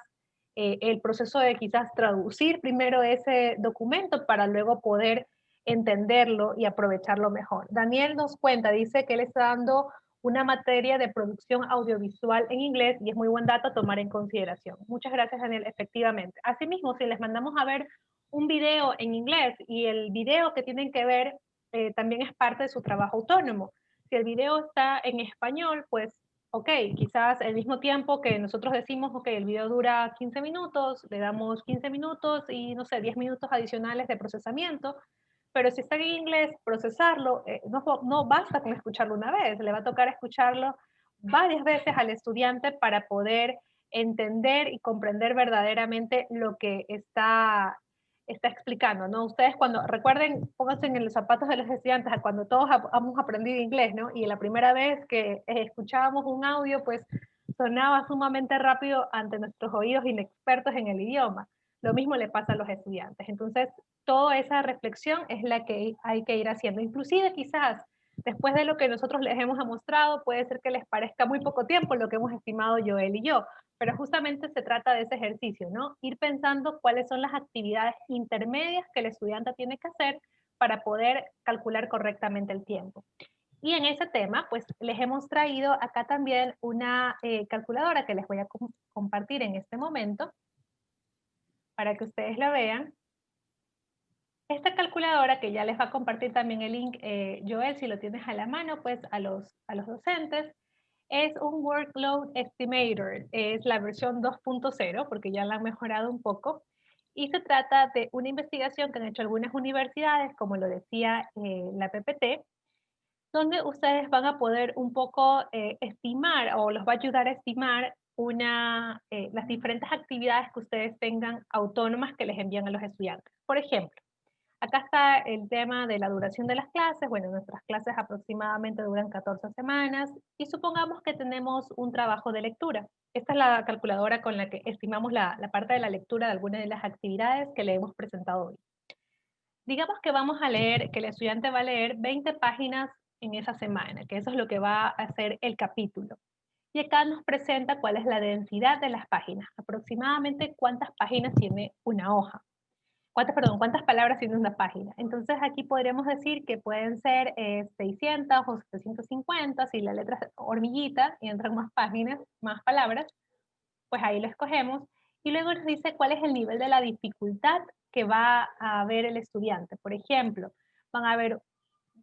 Speaker 2: el proceso de quizás traducir primero ese documento para luego poder entenderlo y aprovecharlo mejor. Daniel nos cuenta, dice que él está dando una materia de producción audiovisual en inglés y es muy buen dato a tomar en consideración. Muchas gracias, Daniel, efectivamente. Asimismo, si les mandamos a ver un video en inglés y el video que tienen que ver también es parte de su trabajo autónomo. Si el video está en español, pues, ok, quizás el mismo tiempo que nosotros decimos, ok, el video dura 15 minutos, le damos 15 minutos y, no sé, 10 minutos adicionales de procesamiento, pero si está en inglés, procesarlo, no basta con escucharlo una vez, le va a tocar escucharlo varias veces al estudiante para poder entender y comprender verdaderamente lo que está explicando, ¿no? Ustedes cuando, recuerden, pónganse en los zapatos de los estudiantes, cuando todos hemos aprendido inglés, ¿no? Y la primera vez que escuchábamos un audio, pues sonaba sumamente rápido ante nuestros oídos inexpertos en el idioma. Lo mismo le pasa a los estudiantes. Entonces, toda esa reflexión es la que hay que ir haciendo. Inclusive quizás después de lo que nosotros les hemos mostrado, puede ser que les parezca muy poco tiempo lo que hemos estimado Joel y yo, pero justamente se trata de ese ejercicio, ¿no? Ir pensando cuáles son las actividades intermedias que el estudiante tiene que hacer para poder calcular correctamente el tiempo. Y en ese tema, pues les hemos traído acá también una calculadora que les voy a compartir en este momento para que ustedes la vean. Esta calculadora, que ya les va a compartir también el link, Joel, si lo tienes a la mano, pues a los docentes, es un Workload Estimator, es la versión 2.0, porque ya la han mejorado un poco, y se trata de una investigación que han hecho algunas universidades, como lo decía la PPT, donde ustedes van a poder un poco estimar, o los va a ayudar a estimar las diferentes actividades que ustedes tengan autónomas que les envían a los estudiantes. Por ejemplo, acá está el tema de la duración de las clases. Bueno, nuestras clases aproximadamente duran 14 semanas y supongamos que tenemos un trabajo de lectura. Esta es la calculadora con la que estimamos la parte de la lectura de algunas de las actividades que le hemos presentado hoy. Digamos que vamos a leer, que el estudiante va a leer 20 páginas en esa semana, que eso es lo que va a hacer el capítulo. Y acá nos presenta cuál es la densidad de las páginas, aproximadamente cuántas páginas tiene una hoja. ¿Cuántas palabras tiene una página? Entonces aquí podríamos decir que pueden ser 600 o 750, si la letra es hormiguita y entran más páginas, más palabras, pues ahí lo escogemos. Y luego nos dice cuál es el nivel de la dificultad que va a ver el estudiante. Por ejemplo, van a ver,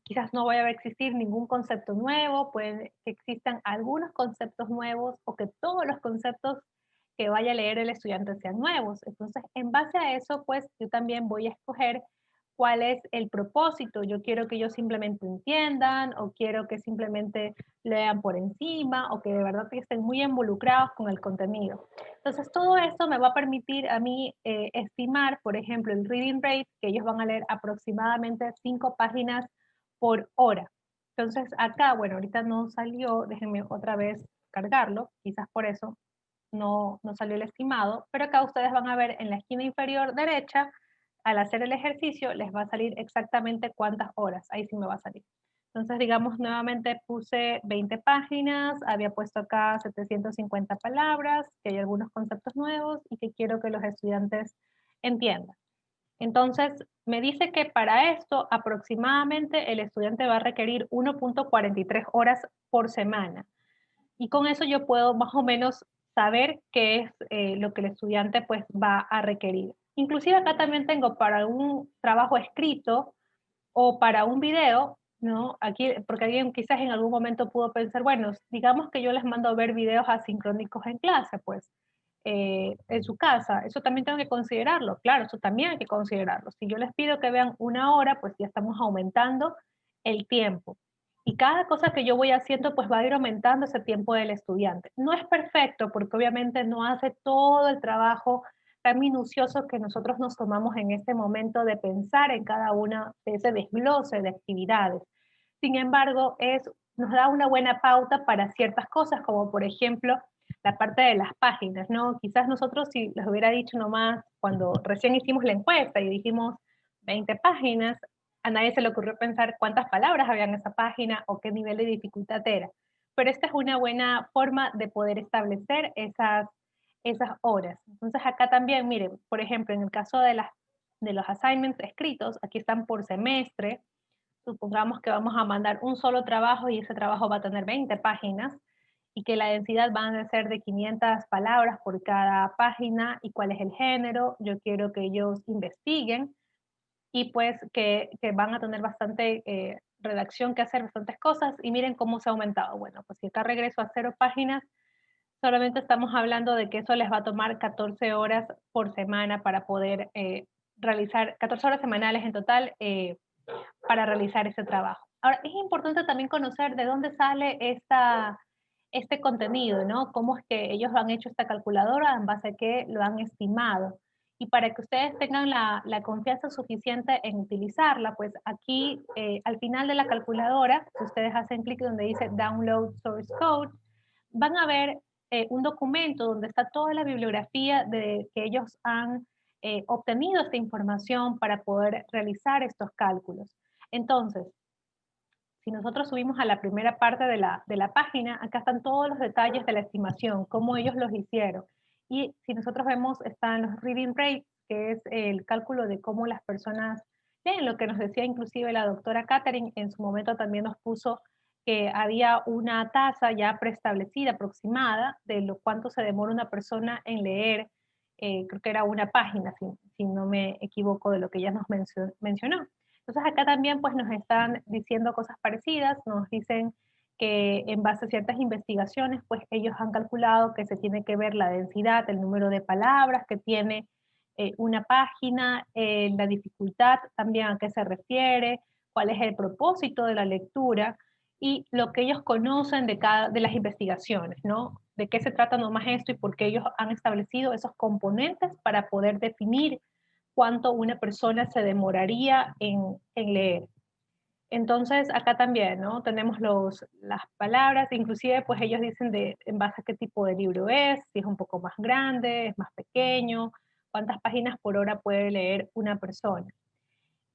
Speaker 2: quizás no vaya a existir ningún concepto nuevo, puede que existan algunos conceptos nuevos o que todos los conceptos que vaya a leer el estudiante sean nuevos. Entonces, en base a eso, pues yo también voy a escoger cuál es el propósito. Yo quiero que ellos simplemente entiendan o quiero que simplemente lean por encima o que de verdad que estén muy involucrados con el contenido. Entonces, todo esto me va a permitir a mí estimar, por ejemplo, el reading rate, que ellos van a leer aproximadamente 5 páginas por hora. Entonces, acá, bueno, ahorita no salió, déjenme otra vez cargarlo, quizás por eso no salió el estimado, pero acá ustedes van a ver en la esquina inferior derecha, al hacer el ejercicio les va a salir exactamente cuántas horas, ahí sí me va a salir. Entonces, digamos, nuevamente puse 20 páginas, había puesto acá 750 palabras, que hay algunos conceptos nuevos y que quiero que los estudiantes entiendan. Entonces, me dice que para esto aproximadamente el estudiante va a requerir 1.43 horas por semana. Y con eso yo puedo más o menos saber qué es lo que el estudiante pues va a requerir. Inclusive acá también tengo para un trabajo escrito o para un video, ¿no? Aquí, porque alguien quizás en algún momento pudo pensar, bueno, digamos que yo les mando a ver videos asincrónicos en clase, pues, en su casa, eso también tengo que considerarlo, claro, eso también hay que considerarlo. Si yo les pido que vean 1 hora, pues ya estamos aumentando el tiempo. Y cada cosa que yo voy haciendo, pues va a ir aumentando ese tiempo del estudiante. No es perfecto, porque obviamente no hace todo el trabajo tan minucioso que nosotros nos tomamos en este momento de pensar en cada una de ese desglose de actividades. Sin embargo, nos da una buena pauta para ciertas cosas, como por ejemplo la parte de las páginas, ¿no? Quizás nosotros si les hubiera dicho nomás cuando recién hicimos la encuesta y dijimos 20 páginas, a nadie se le ocurrió pensar cuántas palabras había en esa página o qué nivel de dificultad era. Pero esta es una buena forma de poder establecer esas horas. Entonces acá también, miren, por ejemplo, en el caso de los assignments escritos, aquí están por semestre. Supongamos que vamos a mandar un solo trabajo y ese trabajo va a tener 20 páginas y que la densidad va a ser de 500 palabras por cada página y cuál es el género. Yo quiero que ellos investiguen y pues que van a tener bastante redacción que hacer, bastantes cosas y miren cómo se ha aumentado. Bueno, pues si acá regreso a 0 páginas, solamente estamos hablando de que eso les va a tomar 14 horas por semana para poder realizar, 14 horas semanales en total para realizar ese trabajo. Ahora, es importante también conocer de dónde sale este contenido, ¿no? Cómo es que ellos han hecho esta calculadora, en base a qué lo han estimado. Y para que ustedes tengan la confianza suficiente en utilizarla, pues aquí al final de la calculadora, si ustedes hacen clic donde dice Download Source Code, van a ver un documento donde está toda la bibliografía de que ellos han obtenido esta información para poder realizar estos cálculos. Entonces, si nosotros subimos a la primera parte de la página, acá están todos los detalles de la estimación, cómo ellos los hicieron. Y si nosotros vemos, están los reading rates, que es el cálculo de cómo las personas leen, lo que nos decía inclusive la doctora Catherine, en su momento también nos puso que había una tasa ya preestablecida, aproximada, de lo cuánto se demora una persona en leer, creo que era una página, si no me equivoco de lo que ella nos mencionó. Entonces acá también pues nos están diciendo cosas parecidas, nos dicen que en base a ciertas investigaciones pues ellos han calculado que se tiene que ver la densidad, el número de palabras que tiene una página, la dificultad también a qué se refiere, cuál es el propósito de la lectura y lo que ellos conocen de las investigaciones, ¿no? De qué se trata nomás esto y por qué ellos han establecido esos componentes para poder definir cuánto una persona se demoraría en leer. Entonces, acá también, ¿no? Tenemos las palabras, inclusive pues ellos dicen en base a qué tipo de libro es, si es un poco más grande, es más pequeño, cuántas páginas por hora puede leer una persona.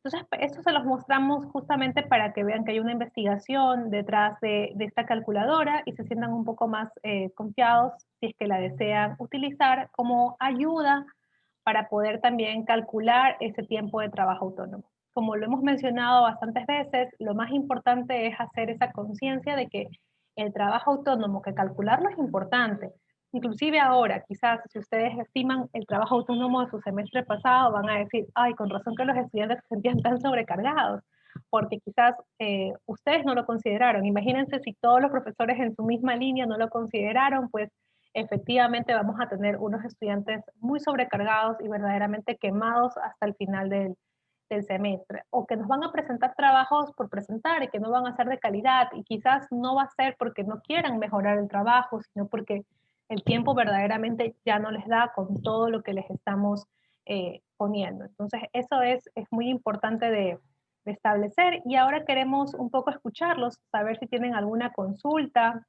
Speaker 2: Entonces, esto se los mostramos justamente para que vean que hay una investigación detrás de esta calculadora y se sientan un poco más confiados si es que la desean utilizar como ayuda para poder también calcular ese tiempo de trabajo autónomo. Como lo hemos mencionado bastantes veces, lo más importante es hacer esa conciencia de que el trabajo autónomo, que calcularlo es importante. Inclusive ahora, quizás si ustedes estiman el trabajo autónomo de su semestre pasado, van a decir, ay, con razón que los estudiantes se sentían tan sobrecargados, porque quizás ustedes no lo consideraron. Imagínense si todos los profesores en su misma línea no lo consideraron, pues efectivamente vamos a tener unos estudiantes muy sobrecargados y verdaderamente quemados hasta el final del semestre, o que nos van a presentar trabajos por presentar y que no van a ser de calidad, y quizás no va a ser porque no quieran mejorar el trabajo, sino porque el tiempo verdaderamente ya no les da con todo lo que les estamos poniendo. Entonces, eso es muy importante de establecer, y ahora queremos un poco escucharlos, saber si tienen alguna consulta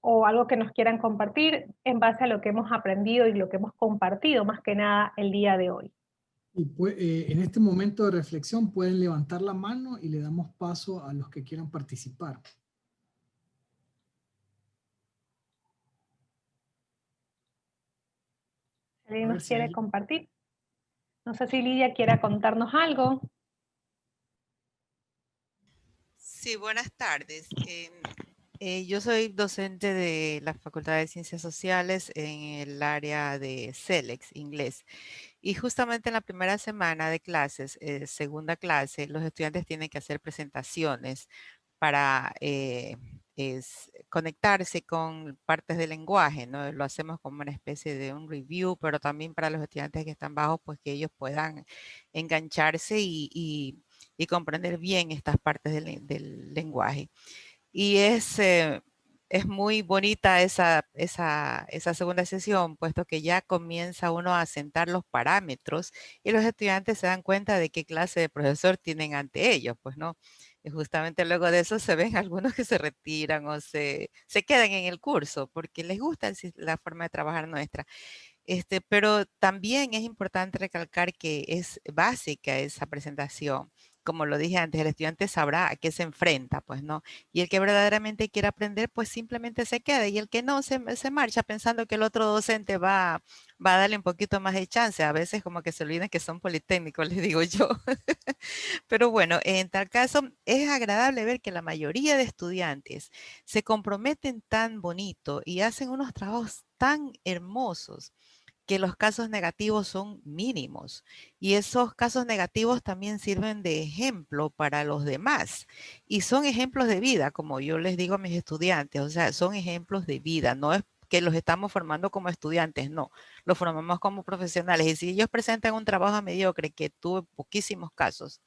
Speaker 2: o algo que nos quieran compartir en base a lo que hemos aprendido y lo que hemos compartido más que nada el día de hoy.
Speaker 3: Y pues, en este momento de reflexión pueden levantar la mano y le damos paso a los que quieran participar.
Speaker 2: ¿Alguien
Speaker 3: A ver
Speaker 2: nos
Speaker 3: si
Speaker 2: quiere
Speaker 3: alguien...
Speaker 2: compartir? No sé si Lidia quiera contarnos algo.
Speaker 4: Sí, buenas tardes. Yo soy docente de la Facultad de Ciencias Sociales en el área de CELEX, inglés. Y justamente en la primera semana de clases, segunda clase, los estudiantes tienen que hacer presentaciones para conectarse con partes del lenguaje, ¿no? Lo hacemos como una especie de un review, pero también para los estudiantes que están bajos, pues que ellos puedan engancharse y comprender bien estas partes del lenguaje. Y es muy bonita esa segunda sesión, puesto que ya comienza uno a sentar los parámetros y los estudiantes se dan cuenta de qué clase de profesor tienen ante ellos, pues, ¿no? Y justamente luego de eso se ven algunos que se retiran o se quedan en el curso porque les gusta la forma de trabajar nuestra. Pero también es importante recalcar que es básica esa presentación. Como lo dije antes, el estudiante sabrá a qué se enfrenta, pues, ¿no? Y el que verdaderamente quiere aprender, pues simplemente se queda. Y el que no, se marcha pensando que el otro docente va a darle un poquito más de chance. A veces como que se olvidan que son politécnicos, les digo yo. Pero bueno, en tal caso, es agradable ver que la mayoría de estudiantes se comprometen tan bonito y hacen unos trabajos tan hermosos que los casos negativos son mínimos y esos casos negativos también sirven de ejemplo para los demás y son ejemplos de vida, como yo les digo a mis estudiantes, o sea, son ejemplos de vida, no es que los estamos formando como estudiantes, no, los formamos como profesionales y si ellos presentan un trabajo mediocre, que tuve poquísimos casos,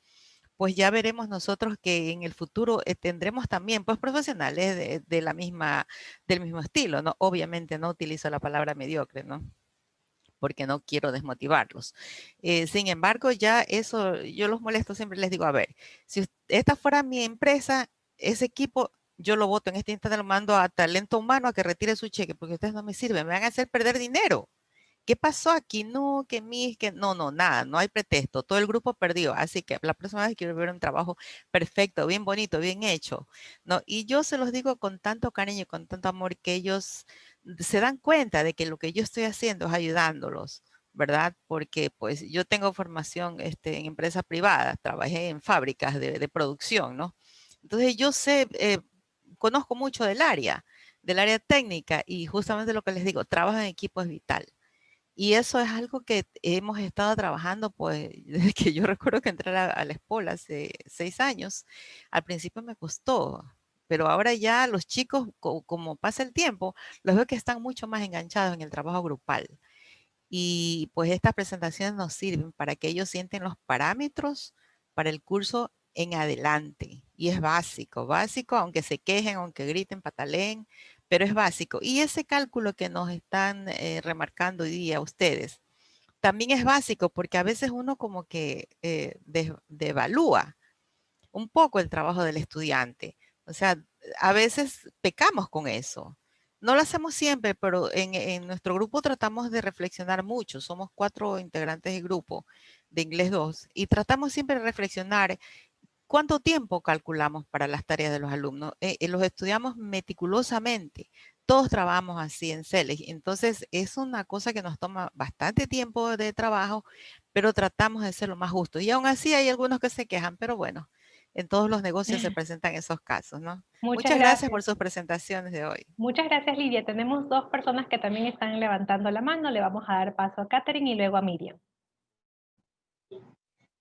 Speaker 4: pues ya veremos nosotros que en el futuro tendremos también pues profesionales de la misma, del mismo estilo, ¿no? Obviamente no utilizo la palabra mediocre, ¿no? Porque no quiero desmotivarlos. Sin embargo, ya eso, yo los molesto, siempre les digo, a ver, si esta fuera mi empresa, ese equipo, yo lo voto en este instante, lo mando a talento humano a que retire su cheque, porque ustedes no me sirven, me van a hacer perder dinero. ¿Qué pasó aquí? No, que no, no, nada, no hay pretexto. Todo el grupo perdió. Así que la próxima vez quiero ver un trabajo perfecto, bien bonito, bien hecho. ¿No? Y yo se los digo con tanto cariño y con tanto amor que ellos se dan cuenta de que lo que yo estoy haciendo es ayudándolos, ¿verdad? Porque pues yo tengo formación en empresas privadas, trabajé en fábricas de producción, ¿no? Entonces yo sé, conozco mucho del área técnica y justamente lo que les digo, trabajo en equipo es vital. Y eso es algo que hemos estado trabajando, pues, desde que yo recuerdo que entré a la escuela hace 6 años. Al principio me costó, pero ahora ya los chicos, como pasa el tiempo, los veo que están mucho más enganchados en el trabajo grupal. Y pues estas presentaciones nos sirven para que ellos sienten los parámetros para el curso en adelante. Y es básico, básico, aunque se quejen, aunque griten, pataleen, pero es básico. Y ese cálculo que nos están remarcando hoy día ustedes, también es básico porque a veces uno como que devalúa un poco el trabajo del estudiante. O sea, a veces pecamos con eso. No lo hacemos siempre, pero en nuestro grupo tratamos de reflexionar mucho. Somos 4 integrantes del grupo de Inglés 2 y tratamos siempre de reflexionar cuánto tiempo calculamos para las tareas de los alumnos. Los estudiamos meticulosamente. Todos trabajamos así en CELES. Entonces, es una cosa que nos toma bastante tiempo de trabajo, pero tratamos de ser lo más justo. Y aún así hay algunos que se quejan, pero bueno, en todos los negocios se presentan esos casos, ¿no?
Speaker 2: Muchas
Speaker 4: Muchas gracias por
Speaker 2: gracias.
Speaker 4: sus presentaciones de hoy.
Speaker 2: Muchas gracias, Lidia. Tenemos 2 personas que también están levantando la mano. Le vamos a dar paso a Catherine y luego a Miriam.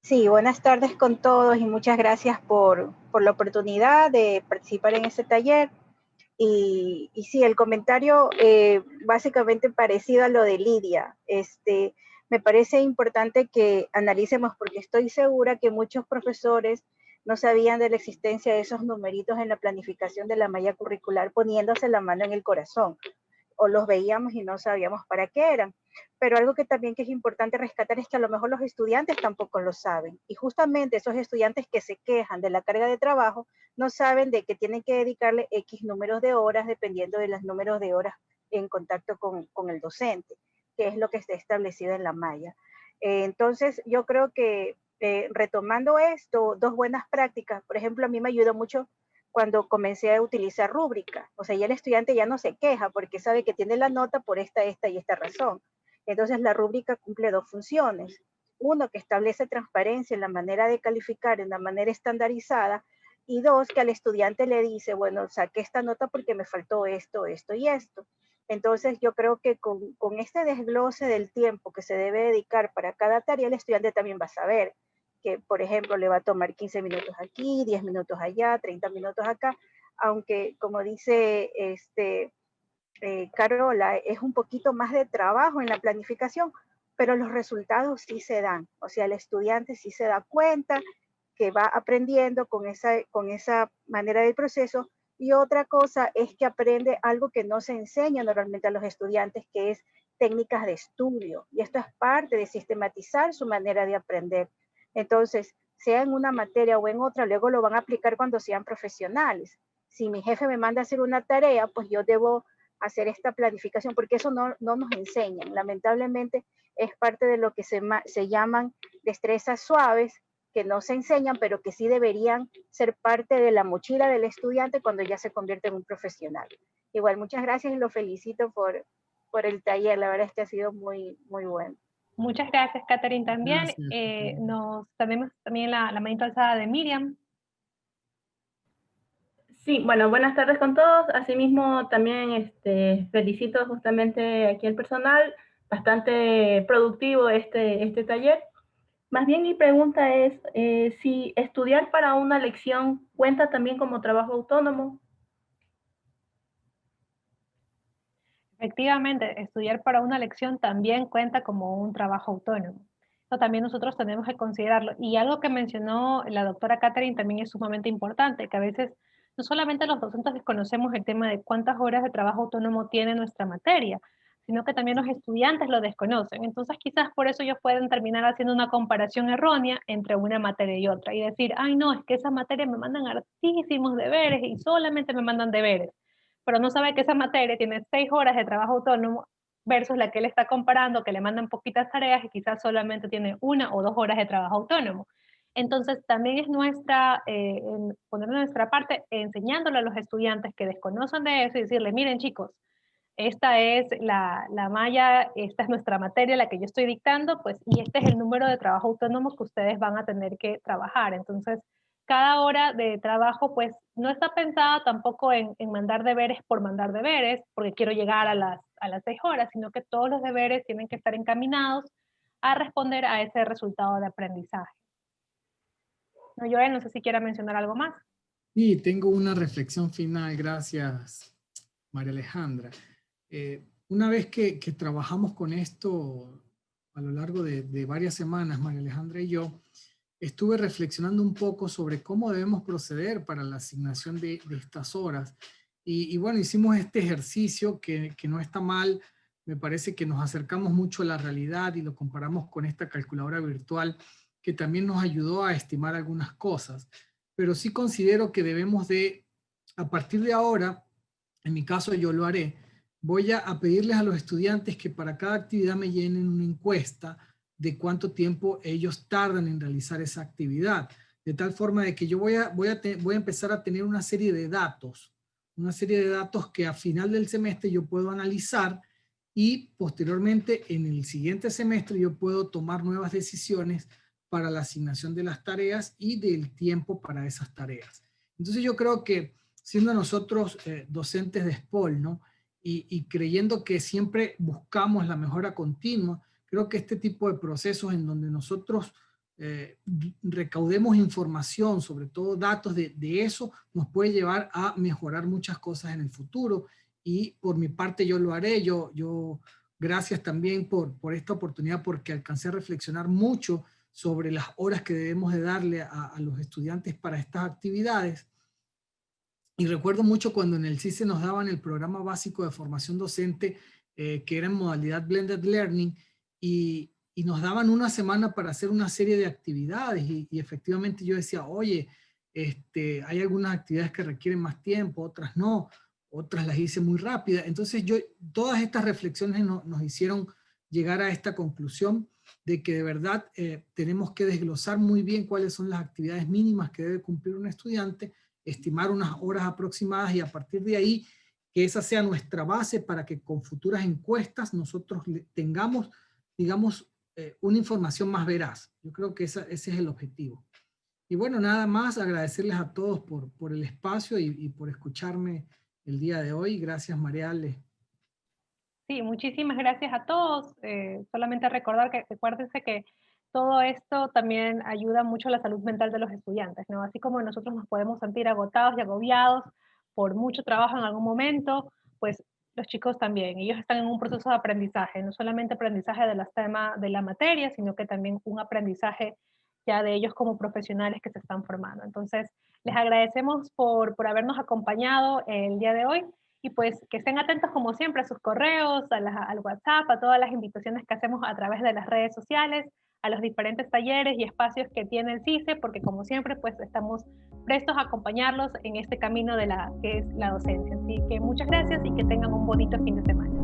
Speaker 5: Sí, buenas tardes con todos y muchas gracias por la oportunidad de participar en este taller. Y sí, el comentario básicamente parecido a lo de Lidia. Me parece importante que analicemos porque estoy segura que muchos profesores no sabían de la existencia de esos numeritos en la planificación de la malla curricular poniéndose la mano en el corazón o los veíamos y no sabíamos para qué eran. Pero algo que también que es importante rescatar es que a lo mejor los estudiantes tampoco lo saben. Y justamente esos estudiantes que se quejan de la carga de trabajo no saben de que tienen que dedicarle X números de horas dependiendo de los números de horas en contacto con el docente, que es lo que está establecido en la malla. Entonces, yo creo que retomando esto, dos buenas prácticas, por ejemplo, a mí me ayudó mucho cuando comencé a utilizar rúbrica. O sea, ya el estudiante ya no se queja porque sabe que tiene la nota por esta y esta razón. Entonces, la rúbrica cumple dos funciones. Uno, que establece transparencia en la manera de calificar, en la manera estandarizada, y dos, que al estudiante le dice, bueno, saqué esta nota porque me faltó esto, esto y esto. Entonces, yo creo que con este desglose del tiempo que se debe dedicar para cada tarea, el estudiante también va a saber que, por ejemplo, le va a tomar 15 minutos aquí, 10 minutos allá, 30 minutos acá, aunque, como dice Carola, es un poquito más de trabajo en la planificación, pero los resultados sí se dan. O sea, el estudiante sí se da cuenta que va aprendiendo con esa manera del proceso. Y otra cosa es que aprende algo que no se enseña normalmente a los estudiantes, que es técnicas de estudio. Y esto es parte de sistematizar su manera de aprender. Entonces, sea en una materia o en otra, luego lo van a aplicar cuando sean profesionales. Si mi jefe me manda a hacer una tarea, pues yo debo hacer esta planificación, porque eso no nos enseñan. Lamentablemente es parte de lo que se llaman destrezas suaves, que no se enseñan, pero que sí deberían ser parte de la mochila del estudiante cuando ya se convierte en un profesional. Igual, muchas gracias y lo felicito por el taller. La verdad es que ha sido muy, muy bueno.
Speaker 2: Muchas gracias, Catherine, también.
Speaker 3: Gracias.
Speaker 2: Nos tenemos también la manito alzada de Miriam.
Speaker 6: Sí, bueno, buenas tardes con todos. Asimismo, también felicito justamente aquí al personal. Bastante productivo este taller. Más bien mi pregunta es si estudiar para una lección cuenta también como trabajo autónomo.
Speaker 2: Efectivamente, estudiar para una lección también cuenta como un trabajo autónomo. Eso también nosotros tenemos que considerarlo. Y algo que mencionó la doctora Catherine también es sumamente importante, que a veces no solamente los docentes desconocemos el tema de cuántas horas de trabajo autónomo tiene nuestra materia, sino que también los estudiantes lo desconocen. Entonces quizás por eso ellos pueden terminar haciendo una comparación errónea entre una materia y otra y decir, ay no, es que esa materia me mandan hartísimos deberes y solamente me mandan deberes, pero no sabe que esa materia tiene 6 horas de trabajo autónomo versus la que él está comparando, que le mandan poquitas tareas y quizás solamente tiene 1 o 2 horas de trabajo autónomo. Entonces, también es poner nuestra parte enseñándole a los estudiantes que desconocen de eso y decirle, miren chicos, esta es la malla, esta es nuestra materia, la que yo estoy dictando, pues, y este es el número de trabajo autónomo que ustedes van a tener que trabajar. Entonces, cada hora de trabajo, pues, no está pensada tampoco en mandar deberes por mandar deberes, porque quiero llegar a las 6 horas, sino que todos los deberes tienen que estar encaminados a responder a ese resultado de aprendizaje. No, Joel, no sé si quiera mencionar algo más.
Speaker 3: Sí, tengo una reflexión final, gracias, María Alejandra. Una vez que trabajamos con esto a lo largo de varias semanas, María Alejandra y yo, estuve reflexionando un poco sobre cómo debemos proceder para la asignación de estas horas. Y bueno, hicimos este ejercicio que no está mal. Me parece que nos acercamos mucho a la realidad y lo comparamos con esta calculadora virtual que también nos ayudó a estimar algunas cosas. Pero sí considero que debemos de, a partir de ahora, en mi caso yo lo haré, voy a pedirles a los estudiantes que para cada actividad me llenen una encuesta de cuánto tiempo ellos tardan en realizar esa actividad, de tal forma de que yo voy a empezar a tener una serie de datos que a final del semestre yo puedo analizar y posteriormente en el siguiente semestre yo puedo tomar nuevas decisiones para la asignación de las tareas y del tiempo para esas tareas. Entonces yo creo que siendo nosotros docentes de SPOL, ¿no? Y creyendo que siempre buscamos la mejora continua, creo que este tipo de procesos en donde nosotros recaudemos información, sobre todo datos de eso, nos puede llevar a mejorar muchas cosas en el futuro. Y por mi parte yo lo haré. Yo gracias también por esta oportunidad, porque alcancé a reflexionar mucho sobre las horas que debemos de darle a los estudiantes para estas actividades. Y recuerdo mucho cuando en el CICE nos daban el programa básico de formación docente, que era en modalidad Blended Learning, y nos daban una semana para hacer una serie de actividades, y efectivamente yo decía, oye, hay algunas actividades que requieren más tiempo, otras no, otras las hice muy rápida. Entonces todas estas reflexiones nos hicieron llegar a esta conclusión. de que de verdad tenemos que desglosar muy bien cuáles son las actividades mínimas que debe cumplir un estudiante, estimar unas horas aproximadas y a partir de ahí que esa sea nuestra base para que con futuras encuestas nosotros tengamos, digamos, una información más veraz. Yo creo que ese es el objetivo. Y bueno, nada más agradecerles a todos por el espacio y por escucharme el día de hoy. Gracias, Mariale.
Speaker 2: Sí, muchísimas gracias a todos. Solamente recordar que recuérdense que todo esto también ayuda mucho a la salud mental de los estudiantes, ¿no? Así como nosotros nos podemos sentir agotados y agobiados por mucho trabajo en algún momento, pues los chicos también. Ellos están en un proceso de aprendizaje, no solamente aprendizaje de los temas de la materia, sino que también un aprendizaje ya de ellos como profesionales que se están formando. Entonces, les agradecemos por habernos acompañado el día de hoy. Y pues que estén atentos como siempre a sus correos, al WhatsApp, a todas las invitaciones que hacemos a través de las redes sociales, a los diferentes talleres y espacios que tiene el CICE, porque como siempre pues estamos prestos a acompañarlos en este camino de que es la docencia. Así que muchas gracias y que tengan un bonito fin de semana.